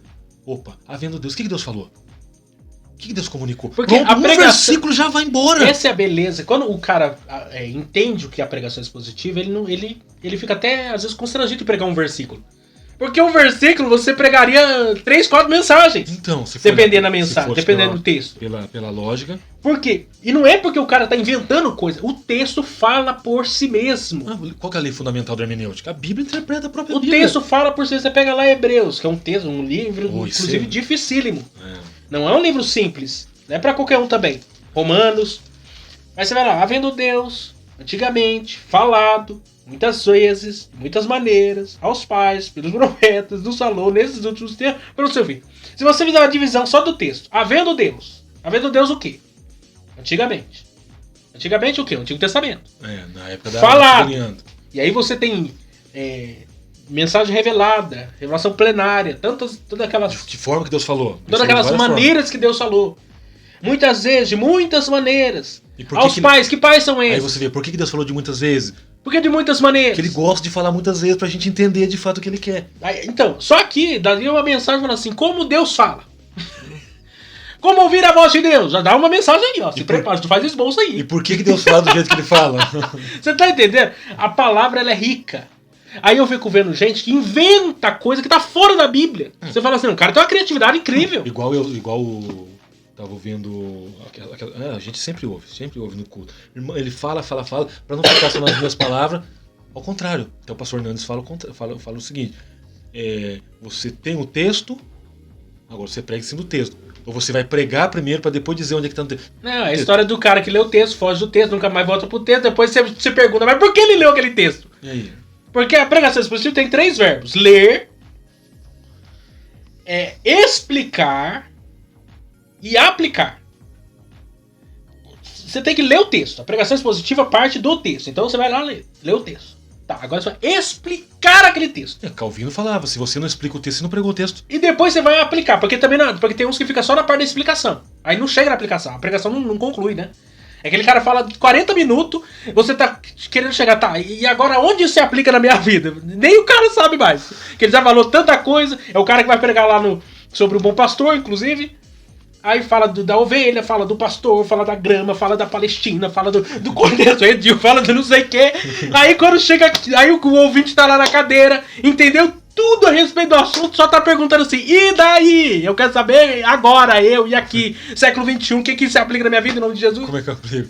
Opa, havendo Deus, o que Deus falou? O que Deus comunicou? Porque Pronto, a pregação- versículo já vai embora. Essa é a beleza. Quando o cara entende o que é a pregação expositiva, ele fica até, às vezes, constrangido de pregar um versículo. Porque um versículo você pregaria 3, 4 mensagens. Então, se for Dependendo da se mensagem, fosse dependendo do texto. Pela lógica. Por quê? E não é porque o cara tá inventando coisa. O texto fala por si mesmo. Qual que é a lei fundamental da hermenêutica? A Bíblia interpreta a própria O Bíblia. texto fala por si. Você pega lá Hebreus, que é um texto, um livro, Isso inclusive é. dificílimo. É. Não é um livro simples. Não é pra qualquer um também. Romanos. Mas você vai lá, havendo Deus, antigamente, falado, muitas vezes, de muitas maneiras, aos pais, pelos profetas, do Salão, nesses últimos tempos, pelo seu filho. Se você fizer uma divisão só do texto, havendo Deus o quê? Antigamente. Antigamente o quê? O Antigo Testamento. Na época da Falado. Juliana. E aí você tem mensagem revelada, revelação plenária, todas aquelas... De forma que Deus falou. Todas Isso aquelas de várias maneiras que Deus falou. Muitas vezes, de muitas maneiras. E por Aos pais, que pais são Aí esses? você vê, por que Deus falou de muitas vezes? Porque de muitas maneiras. Porque ele gosta de falar muitas vezes pra gente entender de fato o que ele quer. Aí, então, só aqui daria uma mensagem falando assim, como Deus fala. Como ouvir a voz de Deus? Já dá uma mensagem aí, ó. Se prepara, tu faz esboço E aí. por que Deus fala do jeito que ele fala? Você tá entendendo? A palavra, ela é rica. Aí eu fico vendo gente que inventa coisa que tá fora da Bíblia. Você fala assim, o cara tem uma criatividade incrível. Igual tava ouvindo a gente sempre ouve no culto. Ele fala, pra não ficar só nas minhas palavras. Ao contrário. Então o pastor Hernandes fala o seguinte: você tem o texto, agora você prega em cima do texto. Ou você vai pregar primeiro pra depois dizer onde é que tá no texto. Não, é a história do cara que lê o texto, foge do texto, nunca mais volta pro texto, depois você se pergunta, mas por que ele leu aquele texto? E aí? Porque a pregação expositiva tem 3 verbos: ler, explicar e aplicar. Você tem que ler o texto. A pregação expositiva parte do texto. Então você vai lá ler o texto. Tá, agora você vai explicar aquele texto. Calvino falava, se você não explica o texto, você não pregou o texto. E depois você vai aplicar. Porque também não, porque tem uns que fica só na parte da explicação. Aí não chega na aplicação. A pregação não conclui, né? É aquele cara fala 40 minutos, você tá querendo chegar, tá, e agora onde isso se aplica na minha vida? Nem o cara sabe mais. Que ele já falou tanta coisa. É o cara que vai pregar lá sobre o bom pastor, inclusive. Aí fala da ovelha, fala do pastor, fala da grama, fala da Palestina, fala do cordeiro redil, fala do não sei o quê. Aí quando chega, aí o ouvinte tá lá na cadeira, entendeu tudo a respeito do assunto, só tá perguntando assim, e daí? Eu quero saber agora, eu e aqui, século XXI, o que se aplica na minha vida em nome de Jesus? Como é que eu aplico?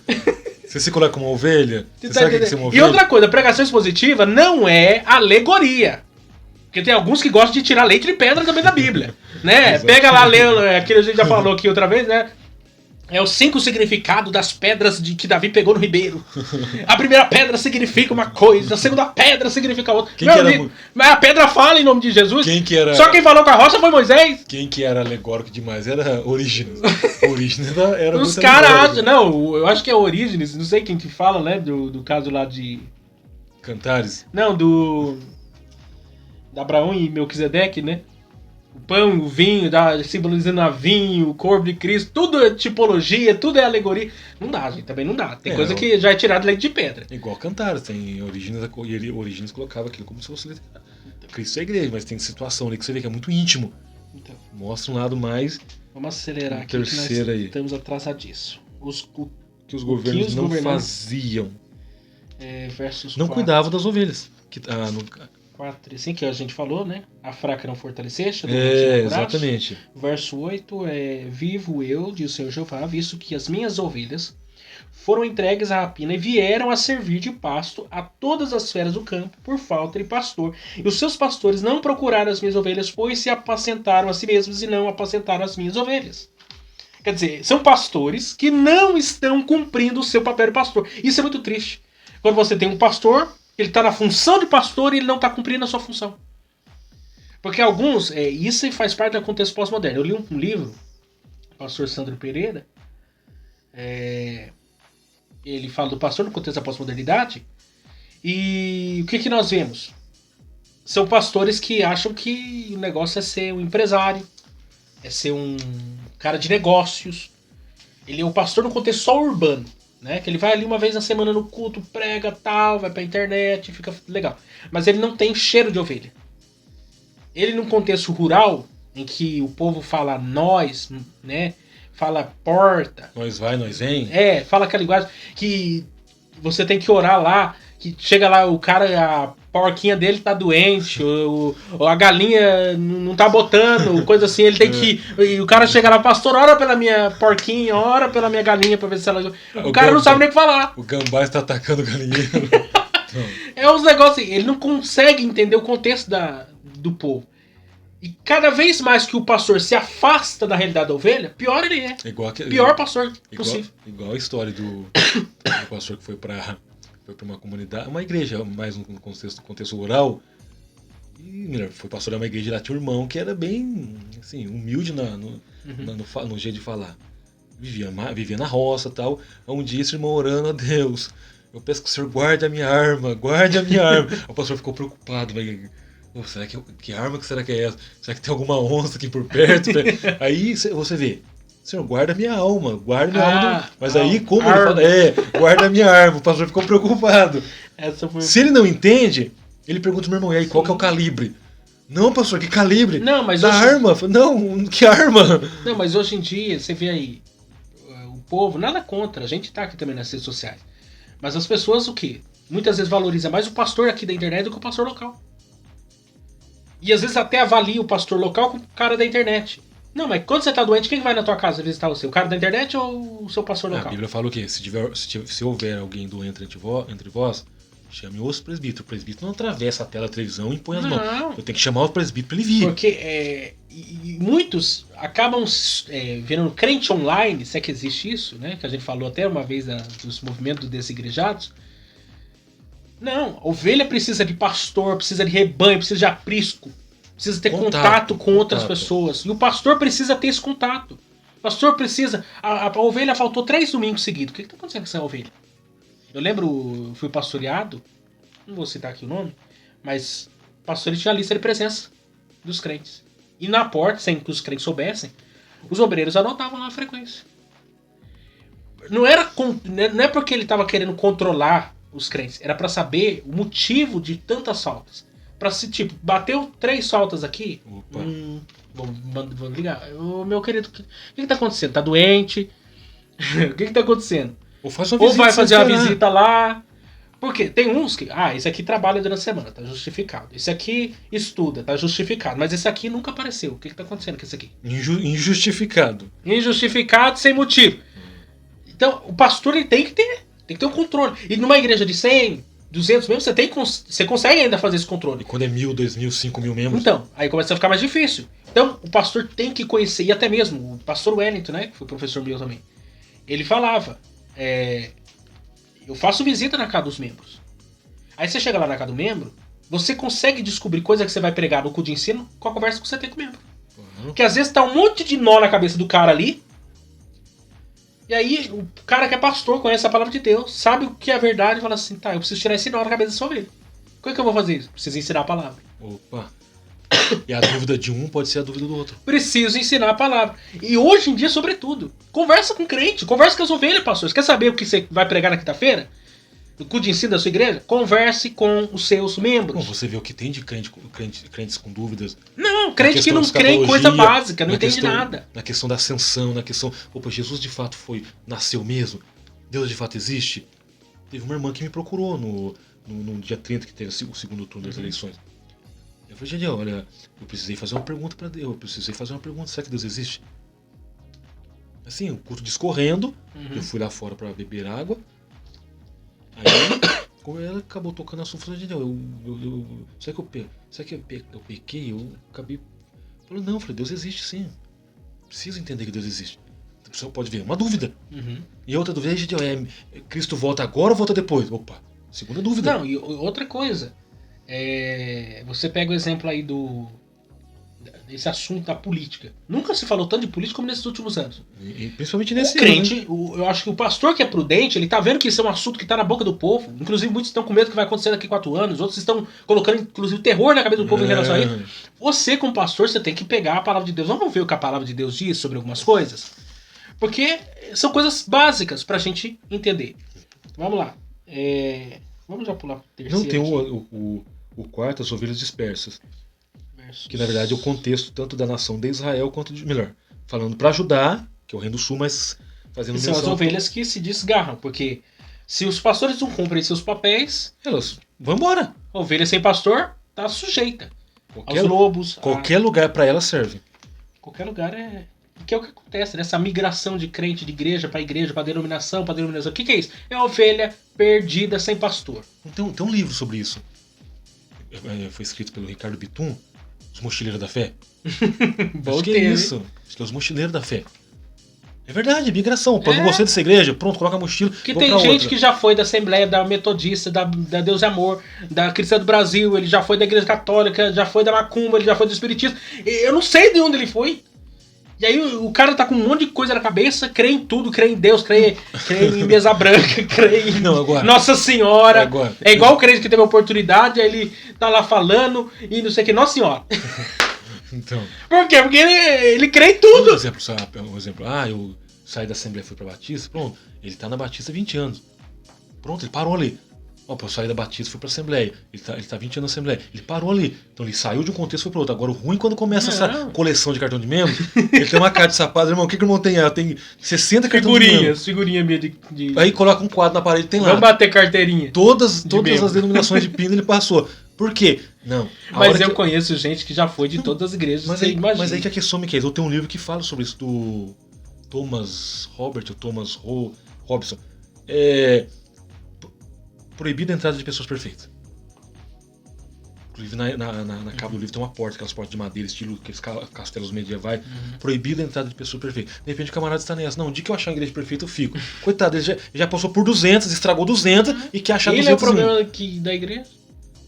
Você se coloca como uma ovelha? Você Tá sabe o que entendendo? você é uma E ovelha? outra coisa, a pregação expositiva não é alegoria. Porque tem alguns que gostam de tirar leite de pedra também da Bíblia, né? Exato. Pega lá, lê aquilo que a gente já falou aqui outra vez, né? É os 5 significados das pedras que Davi pegou no ribeiro. A primeira pedra significa uma coisa, a segunda pedra significa outra. Quem que era amigo, mas a pedra fala em nome de Jesus. Quem que era... Só quem falou com a rocha foi Moisés. Quem que era alegórico demais era Orígenes. Orígenes era Os muito caras alegórico. acham... Não, eu acho que é Orígenes, não sei quem que fala, né? Do caso lá de... Cantares. Não, da Abraão e Melquisedeque, né? O pão, o vinho, simbolizando a vinho, o corpo de Cristo, tudo é tipologia, tudo é alegoria. Não dá, gente, também não dá. Tem coisa que já é tirada leite de pedra. Igual Cantares, tem Orígenes colocava aquilo como se fosse Cristo é a igreja, mas tem situação ali que você vê que é muito íntimo. Então, Mostra um lado mais vamos acelerar aqui, que terceiro nós aí. estamos atrasadiços. que os governos os não governantes- faziam. Versos Não 4, cuidavam das ovelhas. 4 e 5, que a gente falou, né? A fraca não fortaleceste. Exatamente. Verso 8 é: vivo eu, diz o Senhor Jeová, visto que as minhas ovelhas foram entregues à rapina e vieram a servir de pasto a todas as feras do campo por falta de pastor. E os seus pastores não procuraram as minhas ovelhas, pois se apacentaram a si mesmos e não apacentaram as minhas ovelhas. Quer dizer, são pastores que não estão cumprindo o seu papel de pastor. Isso é muito triste. Quando você tem um pastor, ele está na função de pastor e ele não está cumprindo a sua função. Porque alguns, isso faz parte do contexto pós-moderno. Eu li um livro, do pastor Sandro Pereira, ele fala do pastor no contexto da pós-modernidade, e o que nós vemos? São pastores que acham que o negócio é ser um empresário, é ser um cara de negócios. Ele é um pastor no contexto só urbano, né? Que ele vai ali uma vez na semana no culto, prega, tal, vai pra internet, fica legal. Mas ele não tem cheiro de ovelha. ele num contexto rural, em que o povo fala nós, né? Fala porta. Nós vai, nós vem. Fala aquela linguagem que você tem que orar lá, que chega lá, o cara, a porquinha dele tá doente, ou a galinha não tá botando, coisa assim, ele tem que... E o cara chega lá, pastor, ora pela minha porquinha, ora pela minha galinha pra ver se ela... O cara não sabe nem o que falar. O gambá está atacando o galinheiro. É uns negócios assim, ele não consegue entender o contexto do povo. E cada vez mais que o pastor se afasta da realidade da ovelha, pior ele é. Pior pastor possível. Igual a história do pastor que foi pra uma comunidade, uma igreja, mais um contexto rural. E foi pastor de uma igreja lá, tinha um irmão que era bem assim, humilde no jeito de falar. Vivia na roça e tal. Um dia esse irmão orando a Deus. Eu peço que o senhor guarde a minha arma, guarde a minha arma. O pastor ficou preocupado, será que arma que será que é essa? Será que tem alguma onça aqui por perto? Aí você vê, senhor, guarda a minha alma, guarda a minha alma. Mas aí como arma. ele fala, guarda a minha arma, o pastor ficou preocupado. Se ele não entende, ele pergunta pro meu irmão, e aí, qual que é o calibre? Não, pastor, que calibre? Não, mas arma? Não, que arma? Não, mas hoje em dia, você vê aí, o povo, nada contra, a gente tá aqui também nas redes sociais. Mas as pessoas, o quê? Muitas vezes valorizam mais o pastor aqui da internet do que o pastor local. E às vezes até avalia o pastor local com o cara da internet. Não, mas quando você tá doente, quem vai na tua casa visitar você? O cara da internet ou o seu pastor local? A Bíblia fala o quê? Se houver alguém doente entre vós, chame os presbíteros. O presbítero não atravessa a tela da televisão e põe as mãos. Eu tenho que chamar o presbítero pra ele vir. Porque e muitos acabam virando crente online, se é que existe isso, né? Que a gente falou até uma vez dos movimentos desigrejados. Não, a ovelha precisa de pastor, precisa de rebanho, precisa de aprisco, precisa ter contato com outras pessoas. E o pastor precisa ter esse contato. O pastor precisa... A ovelha faltou 3 domingos seguidos. O que está acontecendo com essa ovelha? Eu lembro, eu fui pastoreado, não vou citar aqui o nome, mas o pastor tinha a lista de presença dos crentes. E na porta, sem que os crentes soubessem, os obreiros anotavam lá a frequência. Não é porque ele estava querendo controlar os crentes, era para saber o motivo de tantas faltas. Para se, tipo, bateu 3 faltas aqui, vou ligar. Meu querido, o que tá acontecendo? Tá doente? O que tá acontecendo? Ou vai fazer uma visita lá. Porque tem uns que, esse aqui trabalha durante a semana, tá justificado. Esse aqui estuda, tá justificado. Mas esse aqui nunca apareceu. O que tá acontecendo com esse aqui? Injustificado. Injustificado sem motivo. Então, o pastor ele tem que ter um controle. E numa igreja de 100, 200 membros, você consegue ainda fazer esse controle. E quando é 1.000, 2.000, 5.000 membros? Então, aí começa a ficar mais difícil. Então, o pastor tem que conhecer, e até mesmo o pastor Wellington, né, que foi professor meu também, ele falava, eu faço visita na casa dos membros. Aí você chega lá na casa do membro, você consegue descobrir coisa que você vai pregar no culto de ensino com a conversa que você tem com o membro. Porque às vezes tá um monte de nó na cabeça do cara ali, e aí o cara que é pastor, conhece a palavra de Deus, sabe o que é verdade e fala assim, tá, eu preciso tirar esse nó na cabeça dessa ovelha. Como é que eu vou fazer isso? Preciso ensinar a palavra. Opa! E a dúvida de um pode ser a dúvida do outro. Preciso ensinar a palavra. E hoje em dia, sobretudo, conversa com crente, conversa com as ovelhas, pastor. Você quer saber o que você vai pregar na quinta-feira? No culto de ensino da sua igreja? Converse com os seus membros. Bom, você vê o que tem de crentes com dúvidas. Não, crente que não crê em coisa básica, não entende nada. Na questão da ascensão, na questão... Opa, Jesus de fato nasceu mesmo? Deus de fato existe? Teve uma irmã que me procurou no dia 30, que teve o segundo turno das eleições. Eu falei, gente, olha, eu precisei fazer uma pergunta pra Deus. Será que Deus existe? Assim, o culto discorrendo, eu fui lá fora pra beber água. Aí, como ela acabou tocando assunto, eu falei, será que eu pequei? Eu acabei... Falei, não, Deus existe sim. Preciso entender que Deus existe. A pessoa pode ver, uma dúvida. E outra dúvida, gente, Cristo volta agora ou volta depois? Opa, segunda dúvida. Não, e outra coisa... você pega o exemplo aí desse assunto da política. Nunca se falou tanto de política como nesses últimos anos. E principalmente nesse crente, ano, né? Eu acho que o pastor que é prudente, ele tá vendo que isso é um assunto que tá na boca do povo. Inclusive, muitos estão com medo que vai acontecer daqui a 4 anos. Outros estão colocando, inclusive, terror na cabeça do povo em relação a isso. Você, como pastor, você tem que pegar a palavra de Deus. Vamos ver o que a palavra de Deus diz sobre algumas coisas? Porque são coisas básicas pra gente entender. Vamos lá. Vamos já pular pro terceiro. Não, tem o quarto, as ovelhas dispersas. versos. Que na verdade é o contexto tanto da nação de Israel quanto de. Melhor, falando para Judá, que é o reino do sul, mas fazendo São as menção. ovelhas que se desgarram, porque se os pastores não cumprem seus papéis, Elas vão embora. a ovelha sem pastor tá sujeita Qualquer, aos lobos. qualquer lugar para ela serve. Qualquer lugar é. Que é o que acontece, né? Essa migração de crente de igreja, para denominação, para denominação. O que é isso? É a ovelha perdida sem pastor. Então, tem um livro sobre isso. Foi escrito pelo Ricardo Bitum, Os Mochileiros da Fé. Acho que é isso. Acho que é Os Mochileiros da Fé. É verdade, migração. Pô, não gostei dessa igreja, pronto, coloca a mochila. Porque vou tem pra gente outra. que já foi da Assembleia, da Metodista, da Deus e Amor, da Cristã do Brasil, ele já foi da Igreja Católica, já foi da Macumba, ele já foi do Espiritismo. Eu não sei de onde ele foi. E aí o cara tá com um monte de coisa na cabeça, crê em tudo, crê em Deus, crê em mesa branca, crê em Não, agora. Nossa Senhora. Agora. É igual o crente que teve a oportunidade, aí ele tá lá falando e não sei o que, Nossa Senhora. Então, Por quê? Porque ele crê em um tudo. exemplo, eu saí da Assembleia e fui pra Batista, pronto, ele tá na Batista há 20 anos. Pronto, ele parou ali. Eu saí da Batista e fui pra Assembleia. Ele tá 20 anos na Assembleia. Ele parou ali. Então ele saiu de um contexto e foi pro outro. Agora o ruim é quando começa essa coleção de cartão de membro. Ele tem uma carta de sapato. Irmão, o que o irmão tem? Tem 60 cartões de membro. Figurinha minha de... Aí coloca um quadro na parede e tem lá. Vamos bater carteirinha. Todas membro. as denominações de pino ele passou. Por quê? Não. Mas eu conheço gente que já foi de todas as igrejas. Mas você aí, imagina. mas aí que a questão me quer. Eu tenho um livro que fala sobre isso do Thomas Robson. Proibida a entrada de pessoas perfeitas. Inclusive na capa do livro tem uma porta, aquelas portas de madeira, estilo aqueles castelos medievais. Proibida a entrada de pessoas perfeitas. De repente o camarada está nessa. Não, o dia que eu achar uma igreja perfeita eu fico. Coitado, ele já passou por 200, estragou 200 e quer achar 200. Ele é o problema da igreja?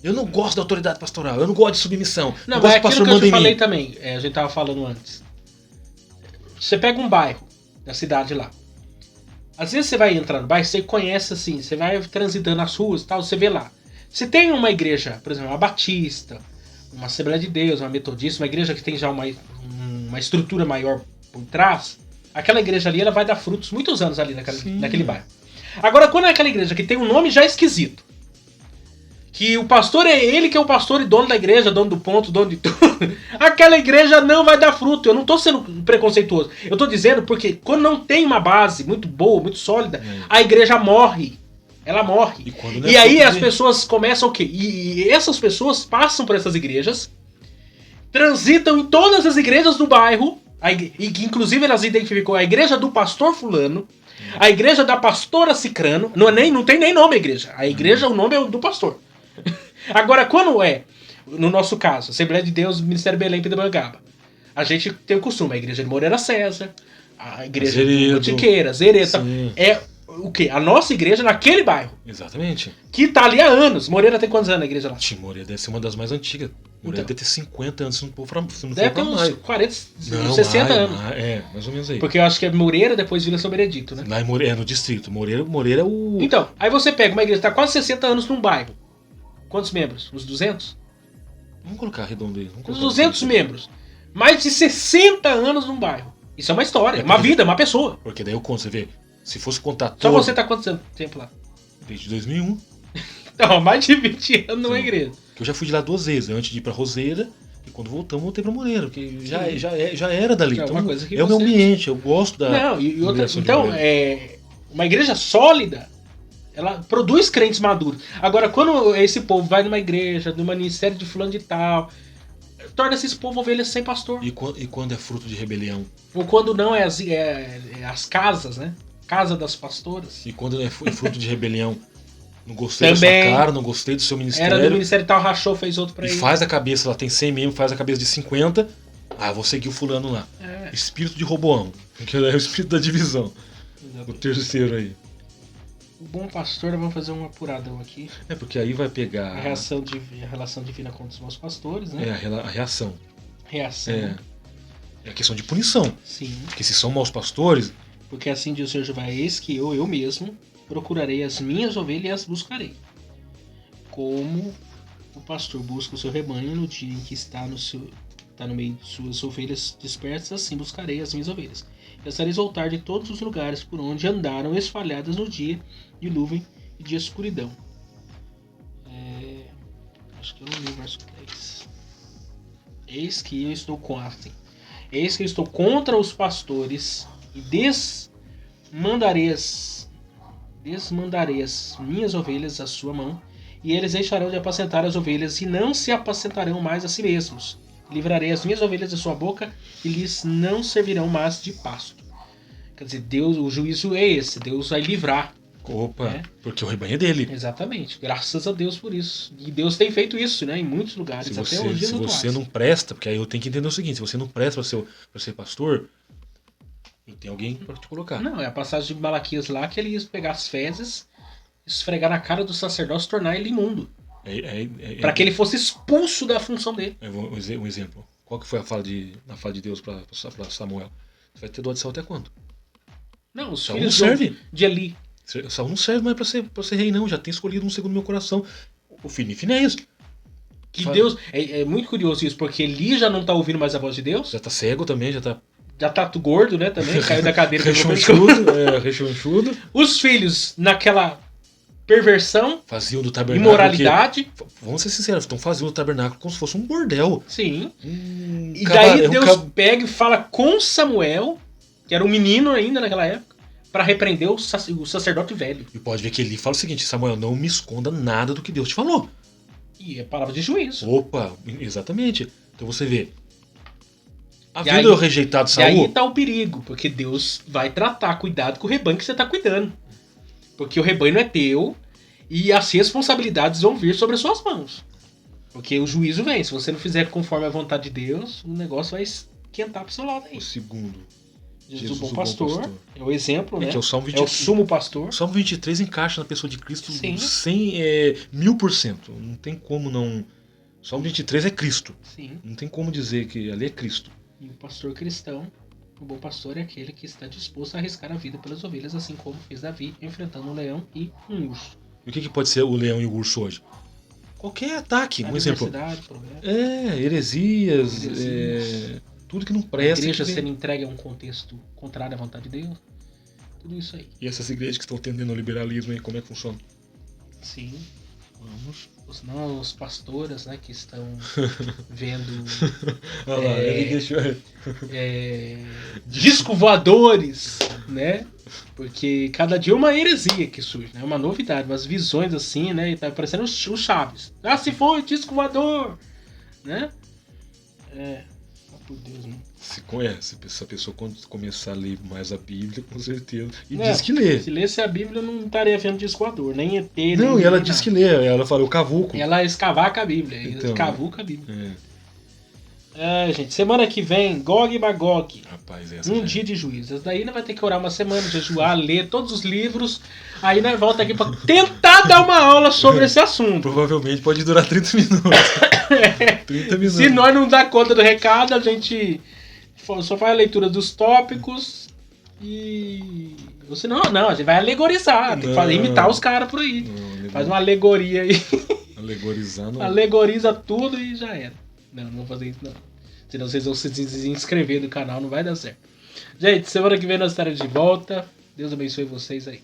Eu não gosto da autoridade pastoral, eu não gosto de submissão. Não, gosto mas que o aquilo pastor que eu manda te em falei mim. também, a gente tava falando antes. Você pega um bairro da cidade lá. Às vezes você vai entrar no bairro, você conhece assim, você vai transitando nas ruas e tal, você vê lá. Se tem uma igreja, por exemplo, uma batista, uma Assembleia de Deus, uma metodista, uma igreja que tem já uma estrutura maior por trás, aquela igreja ali ela vai dar frutos muitos anos ali naquele bairro. Agora, quando é aquela igreja que tem um nome já esquisito, que o pastor é ele que é o pastor e dono da igreja, dono do ponto, dono de tudo, aquela igreja não vai dar fruto. Eu não tô sendo preconceituoso. Eu tô dizendo porque quando não tem uma base muito boa, muito sólida, a igreja morre. Ela morre. E aí as pessoas começam o quê? E essas pessoas passam por essas igrejas, transitam em todas as igrejas do bairro, e que inclusive elas identificam a igreja do pastor fulano, a igreja da pastora cicrano, não tem nem nome a igreja. A igreja, o nome é do pastor. Agora, quando no nosso caso, Assembleia de Deus, Ministério Belém, Pindamonhangaba, a gente tem o costume, a igreja de Moreira César, a igreja de Botiqueira, Zereta, é o quê? A nossa igreja naquele bairro. Exatamente. Que tá ali há anos. Moreira tem quantos anos a igreja lá? Moreira deve ser uma das mais antigas. Moreira deve ter 50 anos, se não for deve ter uns 40, 60 anos. Mais ou menos aí. Porque eu acho que é Moreira, depois Vila São Benedito, né? Lá no distrito. Moreira é o... Então, aí você pega uma igreja que tá quase 60 anos num bairro. Quantos membros? Uns 200? Vamos colocar redondo aí. Uns 200 membros. Mais de 60 anos num bairro. Isso é uma história, uma vida, uma pessoa. Porque daí eu conto, você vê. Se fosse contar Só todo... você tá quanto tempo lá? Desde 2001. Não, mais de 20 anos numa igreja. Que eu já fui de lá 2 vezes. Antes de ir pra Roseira. E quando voltamos, voltei pra Moreira. Porque já era dali. É então, uma coisa que é o meu ambiente. Eu gosto da... Não, e outra... migração de Então, Moreira. uma igreja sólida, ela produz crentes maduros. Agora, quando esse povo vai numa igreja, numa ministério de fulano de tal, torna-se esse povo ovelhas sem pastor. E quando é fruto de rebelião? Ou quando não é as casas, né? Casa das pastoras. E quando é fruto de rebelião? Não gostei Também. da sua cara, não gostei do seu ministério. Era do ministério tal, rachou, fez outro pra E ele. faz a cabeça, ela tem 100 membros, faz a cabeça de 50. Ah, vou seguir o fulano lá. Espírito de Roboão. Que é o espírito da divisão. Exatamente. O terceiro aí. O bom pastor, vamos fazer um apuradão aqui. Porque aí vai pegar... A relação divina com os meus pastores, né? A reação. Reação. É a questão de punição. Sim. Porque se são maus pastores... Porque assim diz o Senhor Jeová, eis que eu mesmo, procurarei as minhas ovelhas e as buscarei. Como o pastor busca o seu rebanho no dia em que está no meio de suas ovelhas dispersas, assim buscarei as minhas ovelhas. E as farei voltar de todos os lugares por onde andaram espalhadas no dia de nuvem e de escuridão. Acho que eu não li o verso 10. Eis que eu estou Eis que eu estou contra os pastores e desmandarei as minhas ovelhas à sua mão, e eles deixarão de apacentar as ovelhas e não se apacentarão mais a si mesmos. Livrarei as minhas ovelhas da sua boca e lhes não servirão mais de pasto. Quer dizer, Deus, o juízo é esse, Deus vai livrar. Opa, É. porque o rebanho é dele. Exatamente, graças a Deus por isso. E Deus tem feito isso, né, em muitos lugares, Se até os dias você atuais. não presta, porque aí eu tenho que entender o seguinte, se você não presta pra ser pastor, não tem alguém pra te colocar. Não, é a passagem de Malaquias lá que ele ia pegar as fezes, esfregar na cara do sacerdote e tornar ele imundo. Para que ele fosse expulso da função dele. Um exemplo. Qual que foi na fala de Deus pra Samuel? Você vai ter dó de Saul até quando? Não, os Saul filhos não serve. de Eli. Saul não serve mais pra ser rei, não. Já tem escolhido um segundo meu coração. O filho de Finéias. Que Deus. É muito curioso isso, porque Eli já não tá ouvindo mais a voz de Deus. Já tá cego também, já tá Já tá gordo, né? Também. Caiu da cadeira. rechonchudo. Os filhos, naquela perversão, Faziam do tabernáculo. imoralidade. Vamos ser sinceros, estão fazendo o tabernáculo como se fosse um bordel. Sim. E daí Deus pega e fala com Samuel, que era um menino ainda naquela época, para repreender o sacerdote velho. E pode ver que ele fala o seguinte: Samuel, não me esconda nada do que Deus te falou. E é palavra de juízo. Opa, exatamente. Então você vê. E Havendo eu rejeitado E aí Saul. tá o perigo, porque Deus vai tratar, cuidado com o rebanho que você tá cuidando. Porque o rebanho é teu e as responsabilidades vão vir sobre as suas mãos. Porque o juízo vem. Se você não fizer conforme a vontade de Deus, o negócio vai esquentar pro seu lado aí. O segundo. Jesus, o bom pastor, é o exemplo, né? Que é o Salmo É 23. o sumo pastor. O Salmo 23 encaixa na pessoa de Cristo Sim. 1000%. Não tem como não. O Salmo 23 é Cristo. Sim. Não tem como dizer que ali é Cristo. E o pastor cristão, o bom pastor é aquele que está disposto a arriscar a vida pelas ovelhas, assim como fez Davi, enfrentando um leão e um urso. E o que pode ser o leão e o urso hoje? Qualquer ataque. Um exemplo. Problema. Heresias. Tudo que não A presta. igreja que vem. sendo entregue a um contexto contrário à vontade de Deus. Tudo isso aí. E essas igrejas que estão tendendo ao liberalismo aí, como é que funciona? Sim. Vamos. Não, os pastores, né, que estão vendo Olha lá, ele deixou. disco voadores, né? Porque cada dia é uma heresia que surge, né? Uma novidade, umas visões assim, né? E tá parecendo o Chaves. Ah, se foi disco voador, né? Por Deus, né? Se essa pessoa começar a ler mais a Bíblia, com certeza. E É, diz que lê. Se lesse a Bíblia, eu não estaria vendo disco voador, nem ET, Não, nem e ela nada. diz que lê. Ela fala o cavuco. Ela escavaca a Bíblia, Então, escavuca a Bíblia. É. Gente, semana que vem, Gog e Magog. Rapaz, essa Um já- dia de juízo. Essa daí nós vai ter que orar uma semana, jejuar, ler todos os livros. Aí nós volta aqui pra tentar dar uma aula sobre esse assunto. Provavelmente pode durar 30 minutos. 30 minutos. Se nós não dar conta do recado, a gente só faz a leitura dos tópicos e... Ou senão, não, a gente vai alegorizar. Tem que fazer, imitar os caras por aí. Não, Faz uma alegoria aí. Alegorizando. Alegoriza tudo e já era. Não vou fazer isso não. Senão vocês vão se desinscrever do canal, não vai dar certo. Gente, semana que vem nós estaremos de volta. Deus abençoe vocês aí.